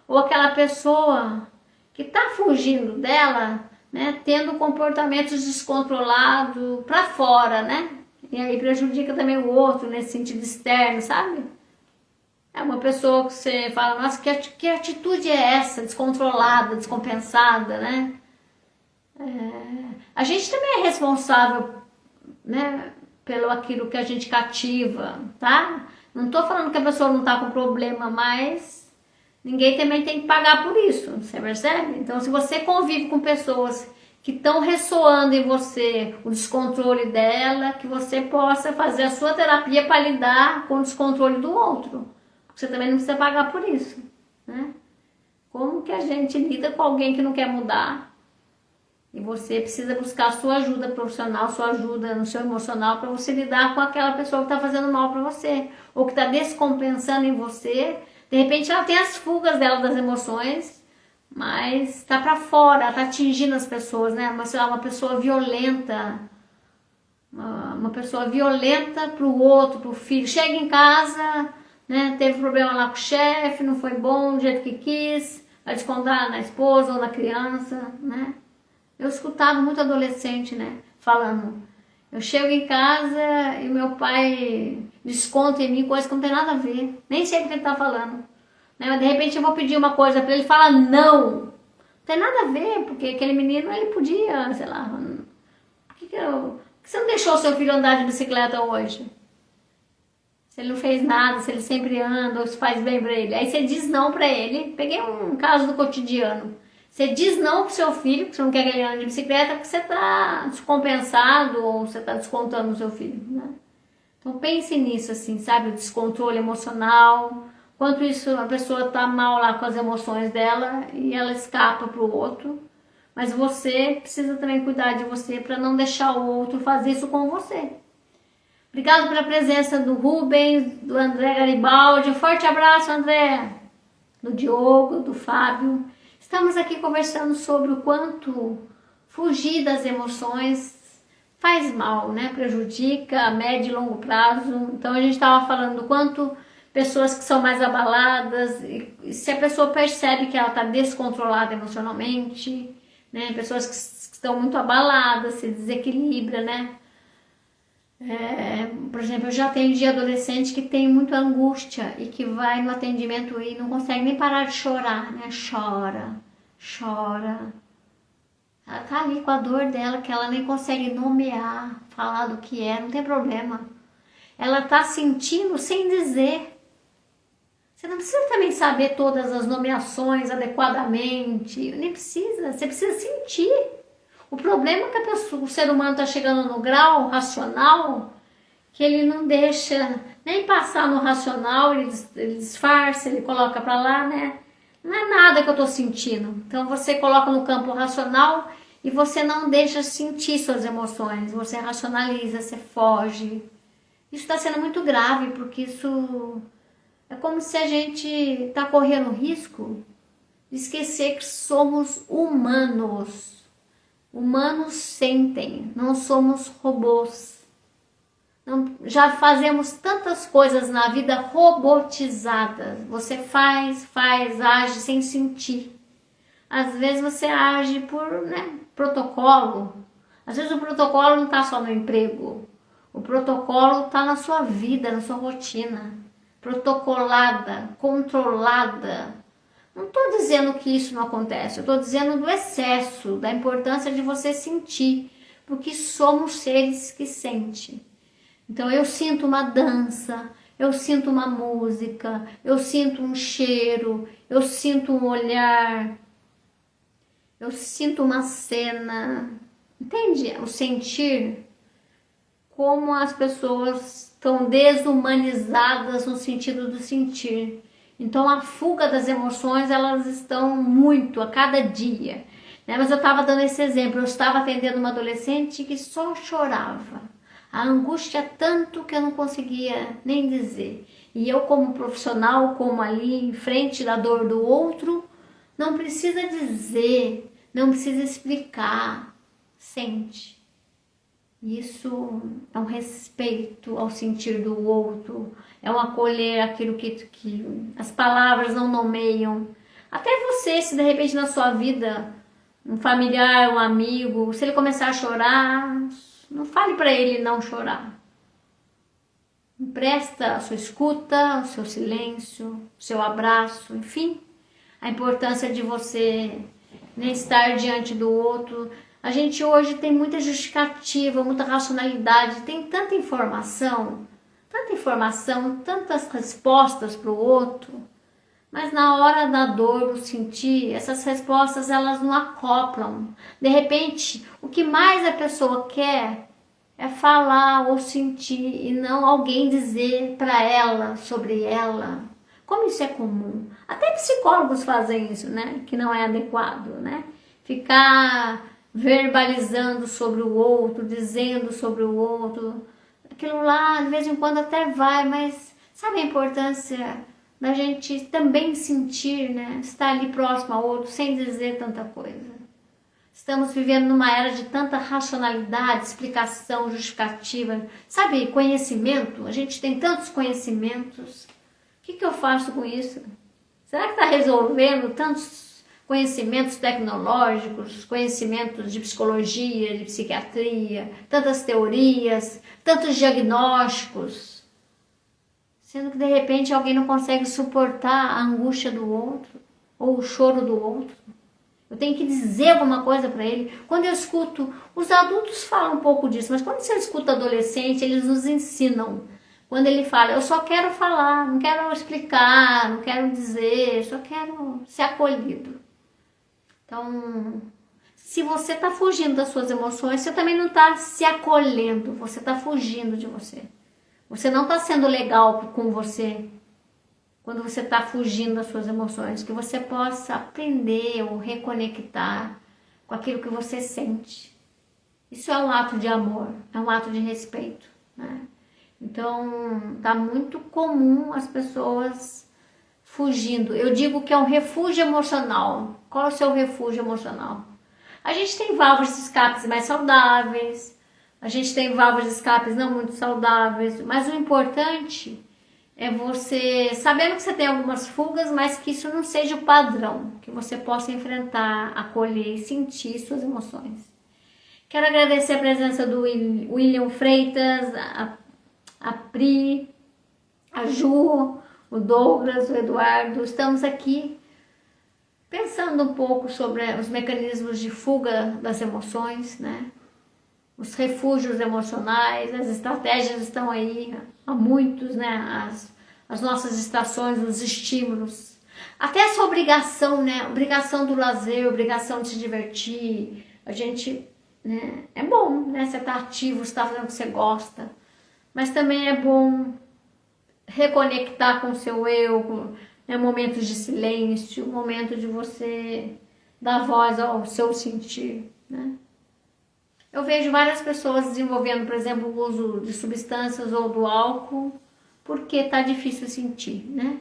Ou aquela pessoa que está fugindo dela, né? Tendo comportamentos descontrolados para fora, né? E aí prejudica também o outro nesse sentido externo, sabe? É uma pessoa que você fala, nossa, que atitude é essa? Descontrolada, descompensada, né? A gente também é responsável, né, pelo aquilo que a gente cativa, tá? Não tô falando que a pessoa não tá com problema, mas ninguém também tem que pagar por isso, você percebe? Então, se você convive com pessoas que estão ressoando em você o descontrole dela, que você possa fazer a sua terapia para lidar com o descontrole do outro. Você também não precisa pagar por isso, né? Como que a gente lida com alguém que não quer mudar? E você precisa buscar a sua ajuda profissional, sua ajuda no seu emocional para você lidar com aquela pessoa que está fazendo mal para você, ou que está descompensando em você. De repente ela tem as fugas dela das emoções, mas está para fora, está atingindo as pessoas, né? Mas sei lá, uma pessoa violenta, uma pessoa violenta para o outro, para o filho. Chega em casa, né? Teve problema lá com o chefe, não foi bom do jeito que quis, vai descontar na esposa ou na criança, né? Eu escutava muito adolescente, né, falando, eu chego em casa e meu pai desconta em mim coisa que não tem nada a ver, nem sei o que ele tá falando, né, mas de repente eu vou pedir uma coisa para ele, fala não tem nada a ver, porque aquele menino, ele podia, sei lá, por que você não deixou o seu filho andar de bicicleta hoje? Se ele não fez nada, se ele sempre anda, ou se faz bem para ele, aí você diz não para ele, peguei um caso do cotidiano. Você diz não pro seu filho, que você não quer que ele ande de bicicleta, porque você está descompensado ou você está descontando no seu filho, né? Então pense nisso, assim, sabe? O descontrole emocional. Quanto isso, a pessoa tá mal lá com as emoções dela e ela escapa pro outro. Mas você precisa também cuidar de você para não deixar o outro fazer isso com você. Obrigado pela presença do Rubens, do André Garibaldi. Um forte abraço, André. Do Diogo, do Fábio. Estamos aqui conversando sobre o quanto fugir das emoções faz mal, né? Prejudica a médio e longo prazo. Então a gente estava falando do quanto pessoas que são mais abaladas, e se a pessoa percebe que ela está descontrolada emocionalmente, né? Pessoas que estão muito abaladas, se desequilibra, né? Por exemplo, eu já atendi adolescente que tem muita angústia e que vai no atendimento e não consegue nem parar de chorar, né? Chora, chora. Ela tá ali com a dor dela, que ela nem consegue nomear, falar do que é, não tem problema. Ela tá sentindo sem dizer. Você não precisa também saber todas as nomeações adequadamente, nem precisa, você precisa sentir. O problema é que o ser humano está chegando no grau racional que ele não deixa nem passar no racional, ele disfarça, ele coloca para lá, né? Não é nada que eu estou sentindo. Então você coloca no campo racional e você não deixa sentir suas emoções, você racionaliza, você foge. Isso está sendo muito grave, porque isso é como se a gente está correndo risco de esquecer que somos humanos. Humanos sentem, não somos robôs. Não, já fazemos tantas coisas na vida robotizadas. Você faz, age sem sentir. Às vezes você age por, né, protocolo. Às vezes o protocolo não está só no emprego. O protocolo está na sua vida, na sua rotina. Protocolada, controlada. Não estou dizendo que isso não acontece, eu estou dizendo do excesso, da importância de você sentir, porque somos seres que sentem. Então eu sinto uma dança, eu sinto uma música, eu sinto um cheiro, eu sinto um olhar, eu sinto uma cena. Entende? O sentir, como as pessoas estão desumanizadas no sentido do sentir. Então a fuga das emoções, elas estão muito a cada dia, né? Mas eu estava dando esse exemplo, eu estava atendendo uma adolescente que só chorava, a angústia tanto que eu não conseguia nem dizer. E eu, como profissional, como ali em frente da dor do outro, não precisa dizer, não precisa explicar, sente. Isso é um respeito ao sentir do outro, é um acolher aquilo que as palavras não nomeiam. Até você, se de repente na sua vida, um familiar, um amigo, se ele começar a chorar, não fale para ele não chorar. Empresta a sua escuta, o seu silêncio, o seu abraço, enfim. A importância de você, né, estar diante do outro. A gente hoje tem muita justificativa, muita racionalidade, tem tanta informação, tantas respostas para o outro, mas na hora da dor, do sentir, essas respostas elas não acoplam. De repente, o que mais a pessoa quer é falar ou sentir e não alguém dizer para ela sobre ela. Como isso é comum. Até psicólogos fazem isso, né? Que não é adequado, né? Ficar verbalizando sobre o outro, dizendo sobre o outro. Aquilo lá, de vez em quando até vai, mas sabe a importância da gente também sentir, né? Estar ali próximo ao outro sem dizer tanta coisa. Estamos vivendo numa era de tanta racionalidade, explicação, justificativa. Sabe, conhecimento? A gente tem tantos conhecimentos. O que eu faço com isso? Será que está resolvendo tantos conhecimentos tecnológicos, conhecimentos de psicologia, de psiquiatria, tantas teorias, tantos diagnósticos, sendo que de repente alguém não consegue suportar a angústia do outro ou o choro do outro? Eu tenho que dizer alguma coisa para ele. Quando eu escuto, os adultos falam um pouco disso, mas quando você escuta adolescente, eles nos ensinam. Quando ele fala, eu só quero falar, não quero explicar, não quero dizer, só quero ser acolhido. Então, se você está fugindo das suas emoções, você também não está se acolhendo, você está fugindo de você. Você não está sendo legal com você quando você está fugindo das suas emoções, que você possa aprender ou reconectar com aquilo que você sente. Isso é um ato de amor, é um ato de respeito, né? Então, tá muito comum as pessoas fugindo. Eu digo que é um refúgio emocional. Qual é o seu refúgio emocional? A gente tem válvulas de escape mais saudáveis, a gente tem válvulas de escape não muito saudáveis, mas o importante é você, sabendo que você tem algumas fugas, mas que isso não seja o padrão, que você possa enfrentar, acolher e sentir suas emoções. Quero agradecer a presença do William Freitas, a Pri, a Ju, o Douglas, o Eduardo. Estamos aqui pensando um pouco sobre os mecanismos de fuga das emoções, né? Os refúgios emocionais, as estratégias estão aí há muitos, né? As nossas estações, os estímulos. Até essa obrigação, né? Obrigação do lazer, obrigação de se divertir. A gente, né? É bom, né? Você está ativo, você está fazendo o que você gosta. Mas também é bom reconectar com o seu eu, né? Momentos de silêncio, momento de você dar voz ao seu sentir, né? Eu vejo várias pessoas desenvolvendo, por exemplo, o uso de substâncias ou do álcool, porque está difícil sentir, né?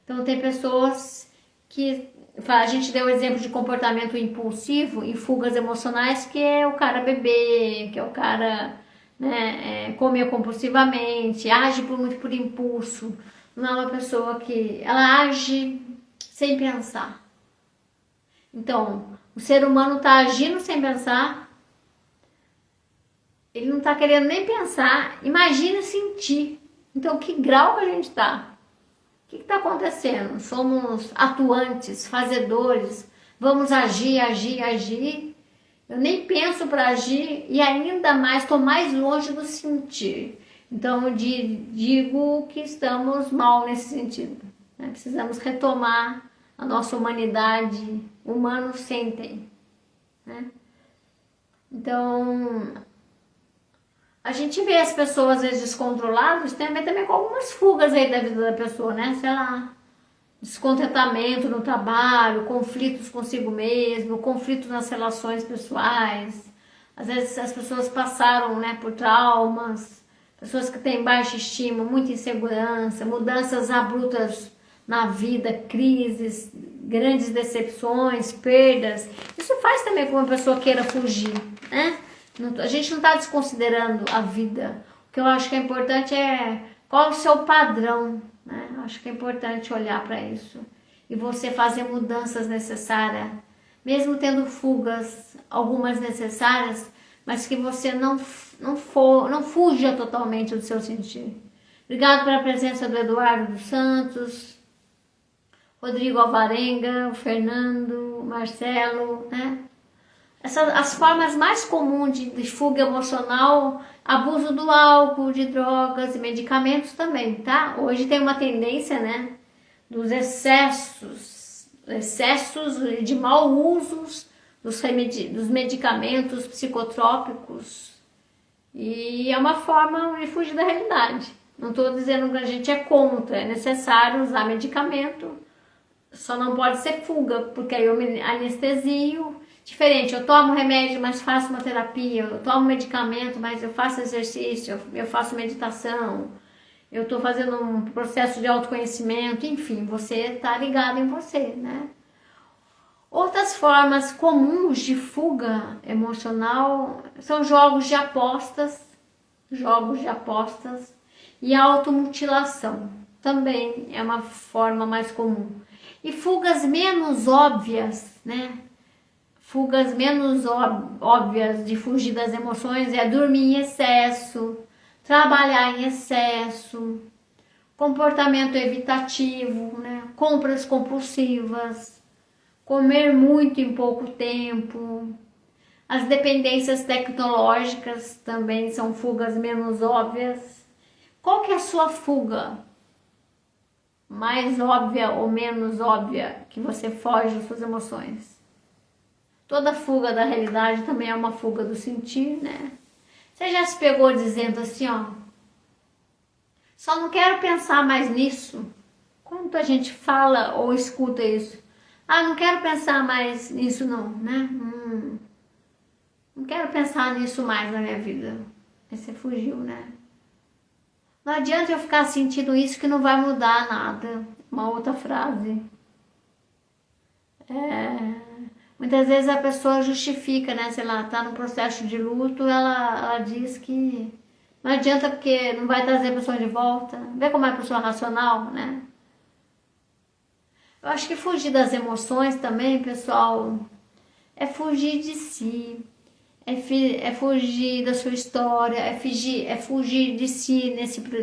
Então tem pessoas que, a gente deu o exemplo de comportamento impulsivo e fugas emocionais, que é o cara beber, que é o cara, né, comer compulsivamente, age muito por impulso. Não é uma pessoa que ela age sem pensar. Então, o ser humano está agindo sem pensar. Ele não está querendo nem pensar, imagina sentir. Então, que grau que a gente está? O que está acontecendo? Somos atuantes, fazedores, vamos agir, agir, agir. Eu nem penso para agir e ainda mais estou mais longe do sentir. Então, eu digo que estamos mal nesse sentido, né? Precisamos retomar a nossa humanidade. Humanos sentem, né? Então, a gente vê as pessoas às vezes descontroladas, também com algumas fugas aí da vida da pessoa, né? Sei lá, descontentamento no trabalho, conflitos consigo mesmo, conflitos nas relações pessoais. Às vezes as pessoas passaram, né, por traumas, pessoas que têm baixa estima, muita insegurança, mudanças abruptas na vida, crises, grandes decepções, perdas. Isso faz também com que uma pessoa queira fugir, né? A gente não está desconsiderando a vida. O que eu acho que é importante é qual é o seu padrão, né? Eu acho que é importante olhar para isso e você fazer mudanças necessárias, mesmo tendo fugas, algumas necessárias, mas que você não fuja totalmente do seu sentir. Obrigado pela presença do Eduardo dos Santos, Rodrigo Alvarenga, o Fernando, o Marcelo, né? As formas mais comuns de fuga emocional, abuso do álcool, de drogas e medicamentos também, tá? Hoje tem uma tendência, né, dos excessos e de mau usos dos medicamentos psicotrópicos, e é uma forma de fugir da realidade. Não estou dizendo que a gente é contra, é necessário usar medicamento, só não pode ser fuga, porque aí eu me anestesio. Diferente, eu tomo remédio, mas faço uma terapia, eu tomo medicamento, mas eu faço exercício, eu faço meditação, eu estou fazendo um processo de autoconhecimento, enfim, você está ligado em você, né? Outras formas comuns de fuga emocional são jogos de apostas e automutilação, também é uma forma mais comum. E fugas menos óbvias, né? Fugas menos óbvias de fugir das emoções é dormir em excesso, trabalhar em excesso, comportamento evitativo, né? Compras compulsivas, comer muito em pouco tempo. As dependências tecnológicas também são fugas menos óbvias. Qual que é a sua fuga? Mais óbvia ou menos óbvia que você foge das suas emoções? Toda fuga da realidade também é uma fuga do sentir, né? Você já se pegou dizendo assim, ó, Só não quero pensar mais nisso. Quando a gente fala ou escuta isso, ah, não quero pensar mais nisso não, né? Não quero pensar nisso mais na minha vida. Aí você fugiu, né? Não adianta eu ficar sentindo isso que não vai mudar nada. Uma outra frase. Muitas vezes a pessoa justifica, né? Sei lá, tá no processo de luto, ela diz que não adianta porque não vai trazer a pessoa de volta. Vê como é a pessoa racional, né? Eu acho que fugir das emoções também, pessoal, é fugir de si. É fugir da sua história, é fugir de si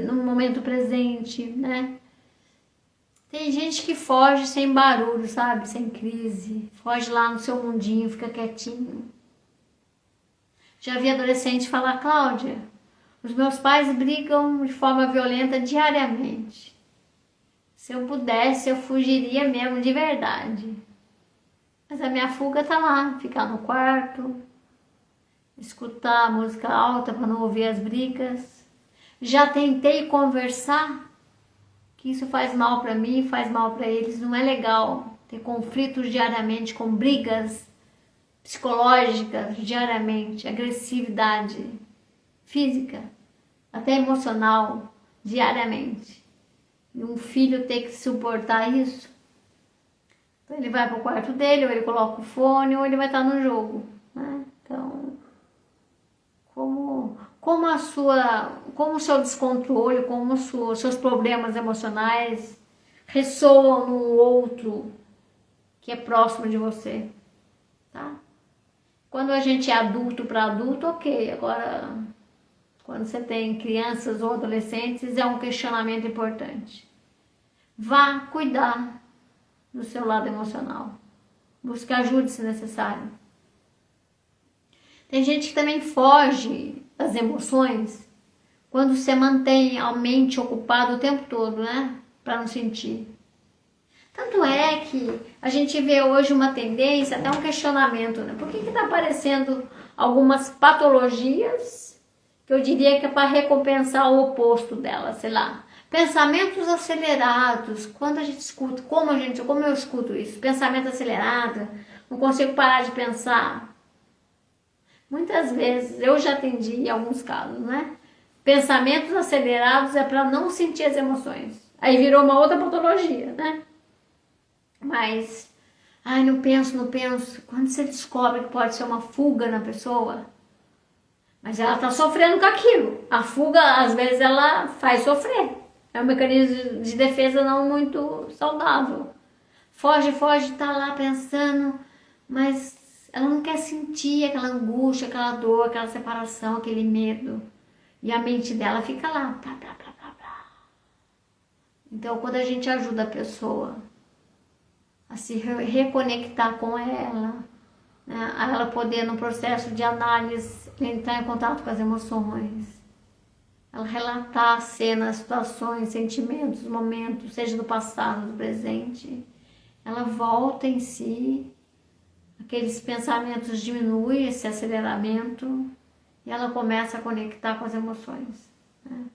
no momento presente, né? Tem gente que foge sem barulho, sabe? Sem crise. Foge lá no seu mundinho, fica quietinho. Já vi adolescente falar, Cláudia, os meus pais brigam de forma violenta diariamente. Se eu pudesse, eu fugiria mesmo de verdade. Mas a minha fuga tá lá, ficar no quarto, escutar música alta para não ouvir as brigas. Já tentei conversar, que isso faz mal para mim, faz mal para eles, não é legal ter conflitos diariamente com brigas psicológicas diariamente, agressividade física, até emocional diariamente. E um filho ter que suportar isso. Então ele vai para o quarto dele, ou ele coloca o fone, ou ele vai estar no jogo, né? Então, como o seu descontrole, como os seus problemas emocionais ressoam no outro que é próximo de você, tá? Quando a gente é adulto para adulto, ok. Agora, quando você tem crianças ou adolescentes, é um questionamento importante. Vá cuidar do seu lado emocional. Busque ajuda se necessário. Tem gente que também foge das emoções quando você mantém a mente ocupada o tempo todo, né? Para não sentir. Tanto é que a gente vê hoje uma tendência, até um questionamento, né? Por que está aparecendo algumas patologias que eu diria que é para recompensar o oposto dela, sei lá. Pensamentos acelerados. Quando a gente escuta, como eu escuto isso? Pensamento acelerado, não consigo parar de pensar. Muitas vezes, eu já atendi em alguns casos, né? Pensamentos acelerados é para não sentir as emoções. Aí virou uma outra patologia, né? Mas, ai, não penso. Quando você descobre que pode ser uma fuga na pessoa, mas ela tá sofrendo com aquilo. A fuga, às vezes, ela faz sofrer. É um mecanismo de defesa não muito saudável. Foge, tá lá pensando, mas ela não quer sentir aquela angústia, aquela dor, aquela separação, aquele medo. E a mente dela fica lá, blá, blá, blá, blá, blá. Então, quando a gente ajuda a pessoa a se reconectar com ela, né, a ela poder, no processo de análise, entrar em contato com as emoções, ela relatar cenas, situações, sentimentos, momentos, seja do passado, do presente, ela volta em si, aqueles pensamentos diminuem, esse aceleramento, e ela começa a conectar com as emoções, né?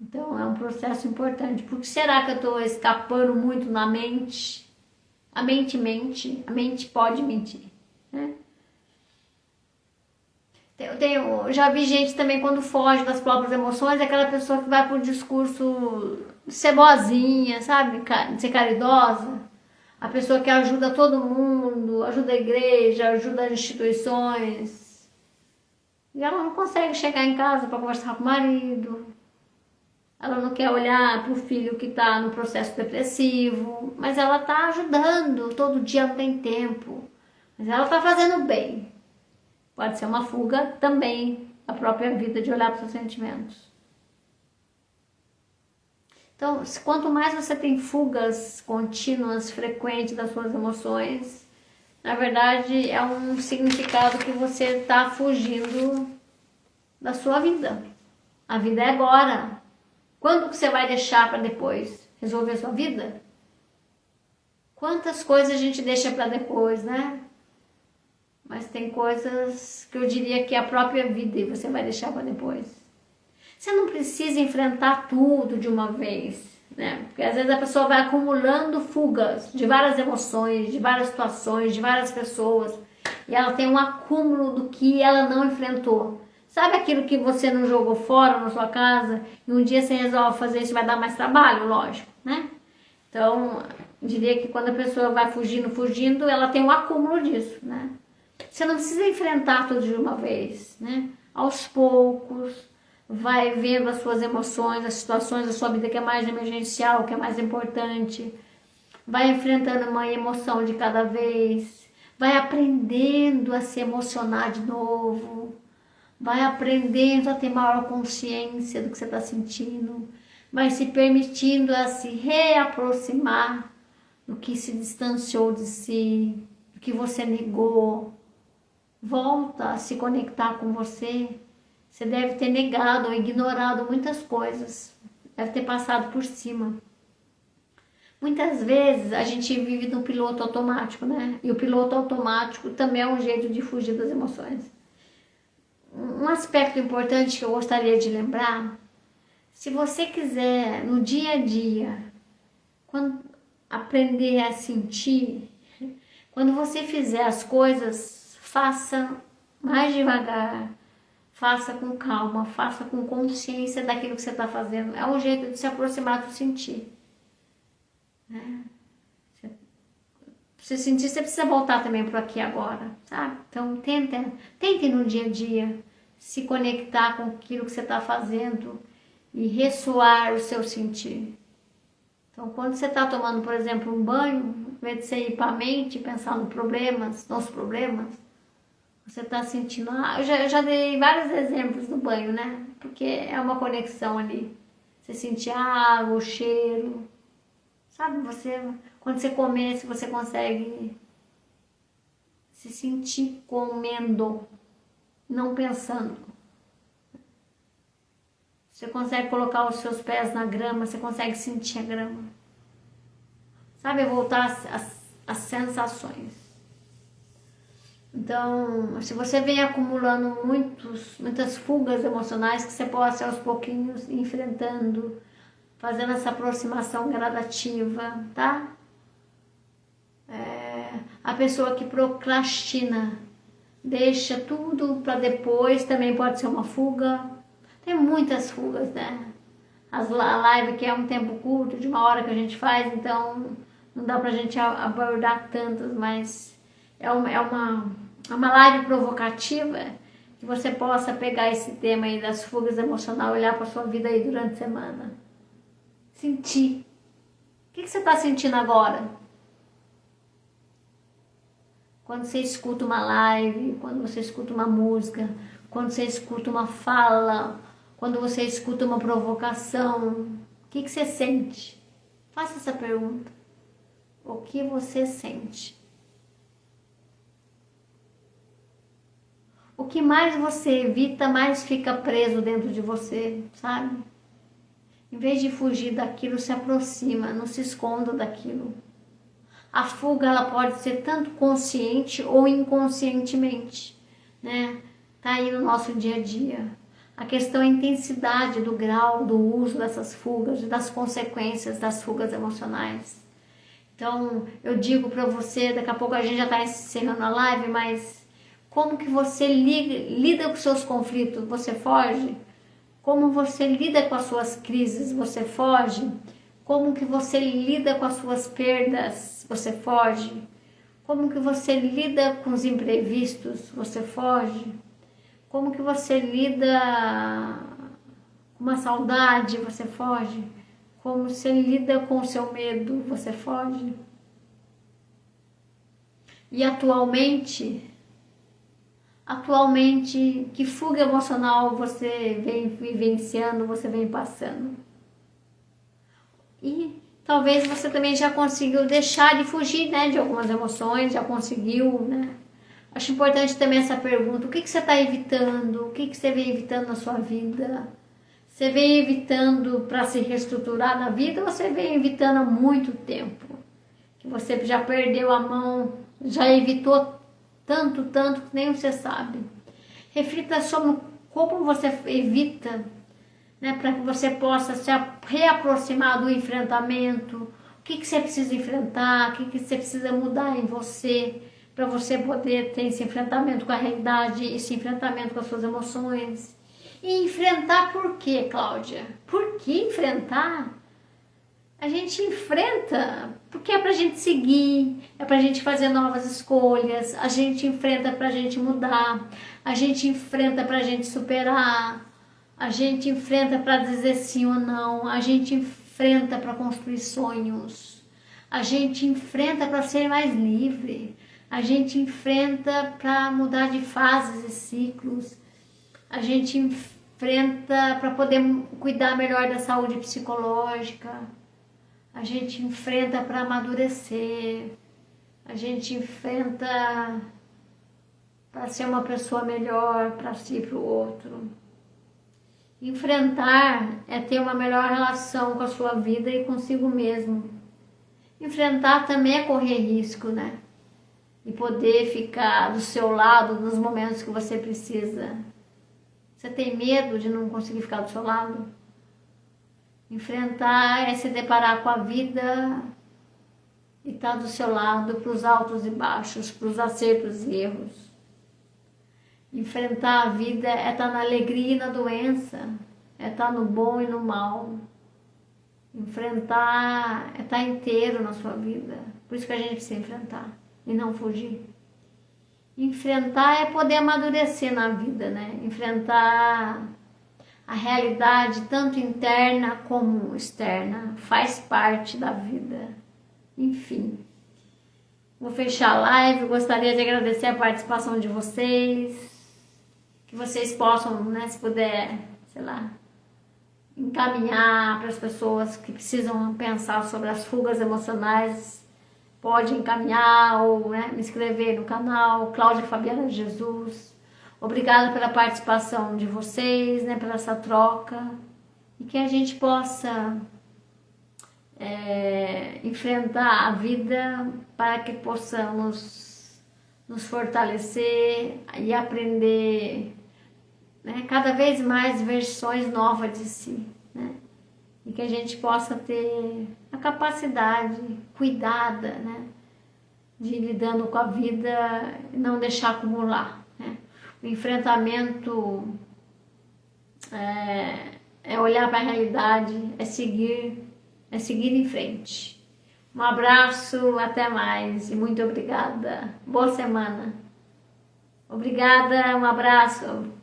Então é um processo importante. Por que será que eu estou escapando muito na mente? A mente mente, a mente pode mentir, né? Já vi gente também quando foge das próprias emoções, é aquela pessoa que vai pro discurso de ser boazinha, sabe? De ser caridosa. A pessoa que ajuda todo mundo, ajuda a igreja, ajuda as instituições. E ela não consegue chegar em casa para conversar com o marido. Ela não quer olhar para o filho que está no processo depressivo, mas ela está ajudando, todo dia não tem tempo. Mas ela está fazendo bem. Pode ser uma fuga também, a própria vida, de olhar para os seus sentimentos. Então, quanto mais você tem fugas contínuas, frequentes das suas emoções, na verdade é um significado que você está fugindo da sua vida. A vida é agora. Quando que você vai deixar para depois resolver a sua vida? Quantas coisas a gente deixa para depois, né? Mas tem coisas que eu diria que é a própria vida e você vai deixar para depois. Você não precisa enfrentar tudo de uma vez, né? Porque às vezes a pessoa vai acumulando fugas de várias emoções, de várias situações, de várias pessoas, e ela tem um acúmulo do que ela não enfrentou. Sabe aquilo que você não jogou fora na sua casa e um dia você resolve fazer isso, vai dar mais trabalho, lógico, né? Então, eu diria que quando a pessoa vai fugindo, ela tem um acúmulo disso, né? Você não precisa enfrentar tudo de uma vez, né? Aos poucos, vai vendo as suas emoções, as situações da sua vida que é mais emergencial, que é mais importante. Vai enfrentando uma emoção de cada vez. Vai aprendendo a se emocionar de novo. Vai aprendendo a ter maior consciência do que você está sentindo. Vai se permitindo a se reaproximar do que se distanciou de si, do que você negou. Volta a se conectar com você. Você deve ter negado ou ignorado muitas coisas. Deve ter passado por cima. Muitas vezes a gente vive no piloto automático, né? E o piloto automático também é um jeito de fugir das emoções. Um aspecto importante que eu gostaria de lembrar, se você quiser no dia a dia, quando aprender a sentir, quando você fizer as coisas, faça mais devagar, faça com calma, faça com consciência daquilo que você está fazendo. É um jeito de se aproximar do sentir. Né? Pra você sentir, você precisa voltar também para aqui agora, sabe? Então, tente no dia a dia se conectar com aquilo que você está fazendo e ressoar o seu sentir. Então, quando você está tomando, por exemplo, um banho, ao invés de você ir para a mente, pensar nos problemas, você está sentindo... eu já dei vários exemplos do banho, né? Porque é uma conexão ali. Você sente a água, o cheiro. Sabe, quando você comer, se você consegue se sentir comendo, não pensando. Você consegue colocar os seus pés na grama, você consegue sentir a grama. Sabe, voltar às sensações. Então, se você vem acumulando muitas fugas emocionais, que você possa aos pouquinhos enfrentando, fazendo essa aproximação gradativa, tá? A pessoa que procrastina, deixa tudo para depois, também pode ser uma fuga. Tem muitas fugas, né? A live que é um tempo curto, de uma hora que a gente faz, então não dá pra gente abordar tantas, mas é uma live provocativa que você possa pegar esse tema aí das fugas emocionais, olhar para sua vida aí durante a semana. Sentir. O que você está sentindo agora? Quando você escuta uma live, quando você escuta uma música, quando você escuta uma fala, quando você escuta uma provocação, o que você sente? Faça essa pergunta. O que você sente? O que mais você evita, mais fica preso dentro de você, sabe? Em vez de fugir daquilo, se aproxima, não se esconda daquilo. A fuga, ela pode ser tanto consciente ou inconscientemente, né? Tá aí no nosso dia a dia. A questão é a intensidade do grau do uso dessas fugas, das consequências das fugas emocionais. Então, eu digo para você, daqui a pouco a gente já está encerrando a live, mas como que você lida com seus conflitos? Você foge? Como você lida com as suas crises? Você foge? Como que você lida com as suas perdas? Você foge? Como que você lida com os imprevistos? Você foge? Como que você lida com uma saudade? Você foge? Como você lida com o seu medo? Você foge? E atualmente, que fuga emocional você vem vivenciando, você vem passando? E talvez você também já conseguiu deixar de fugir, né, de algumas emoções, já conseguiu, né? Acho importante também essa pergunta, o que você está evitando? O que você vem evitando na sua vida? Você vem evitando para se reestruturar na vida ou você vem evitando há muito tempo? Que você já perdeu a mão, já evitou tanto que nem você sabe. Reflita sobre como você evita né, para que você possa se reaproximar do enfrentamento. O que você precisa enfrentar, o que você precisa mudar em você, para você poder ter esse enfrentamento com a realidade, esse enfrentamento com as suas emoções. E enfrentar por quê, Cláudia? Por que enfrentar? A gente enfrenta porque é pra gente seguir, é pra gente fazer novas escolhas, a gente enfrenta pra gente mudar, a gente enfrenta pra gente superar, a gente enfrenta pra dizer sim ou não, a gente enfrenta pra construir sonhos, a gente enfrenta pra ser mais livre, a gente enfrenta pra mudar de fases e ciclos, a gente enfrenta para poder cuidar melhor da saúde psicológica, a gente enfrenta para amadurecer, a gente enfrenta para ser uma pessoa melhor para si e para o outro. Enfrentar é ter uma melhor relação com a sua vida e consigo mesmo. Enfrentar também é correr risco, né? E poder ficar do seu lado nos momentos que você precisa. Você tem medo de não conseguir ficar do seu lado? Enfrentar é se deparar com a vida e estar do seu lado para os altos e baixos, para os acertos e erros. Enfrentar a vida é estar na alegria e na doença, é estar no bom e no mal. Enfrentar é estar inteiro na sua vida. Por isso que a gente precisa enfrentar e não fugir. Enfrentar é poder amadurecer na vida, né? Enfrentar a realidade, tanto interna como externa, faz parte da vida. Enfim, vou fechar a live. Gostaria de agradecer a participação de vocês. Que vocês possam, né, se puder, sei lá, encaminhar para as pessoas que precisam pensar sobre as fugas emocionais. Pode encaminhar ou, né, me inscrever no canal Cláudia Fabiana Jesus. Obrigada pela participação de vocês, né, pela essa troca. E que a gente possa enfrentar a vida para que possamos nos fortalecer e aprender, né, cada vez mais versões novas de si, né? E que a gente possa ter a capacidade cuidada, né, de ir lidando com a vida e não deixar acumular, né? O enfrentamento é olhar para a realidade, é seguir em frente. Um abraço, até mais e muito obrigada. Boa semana. Obrigada, um abraço.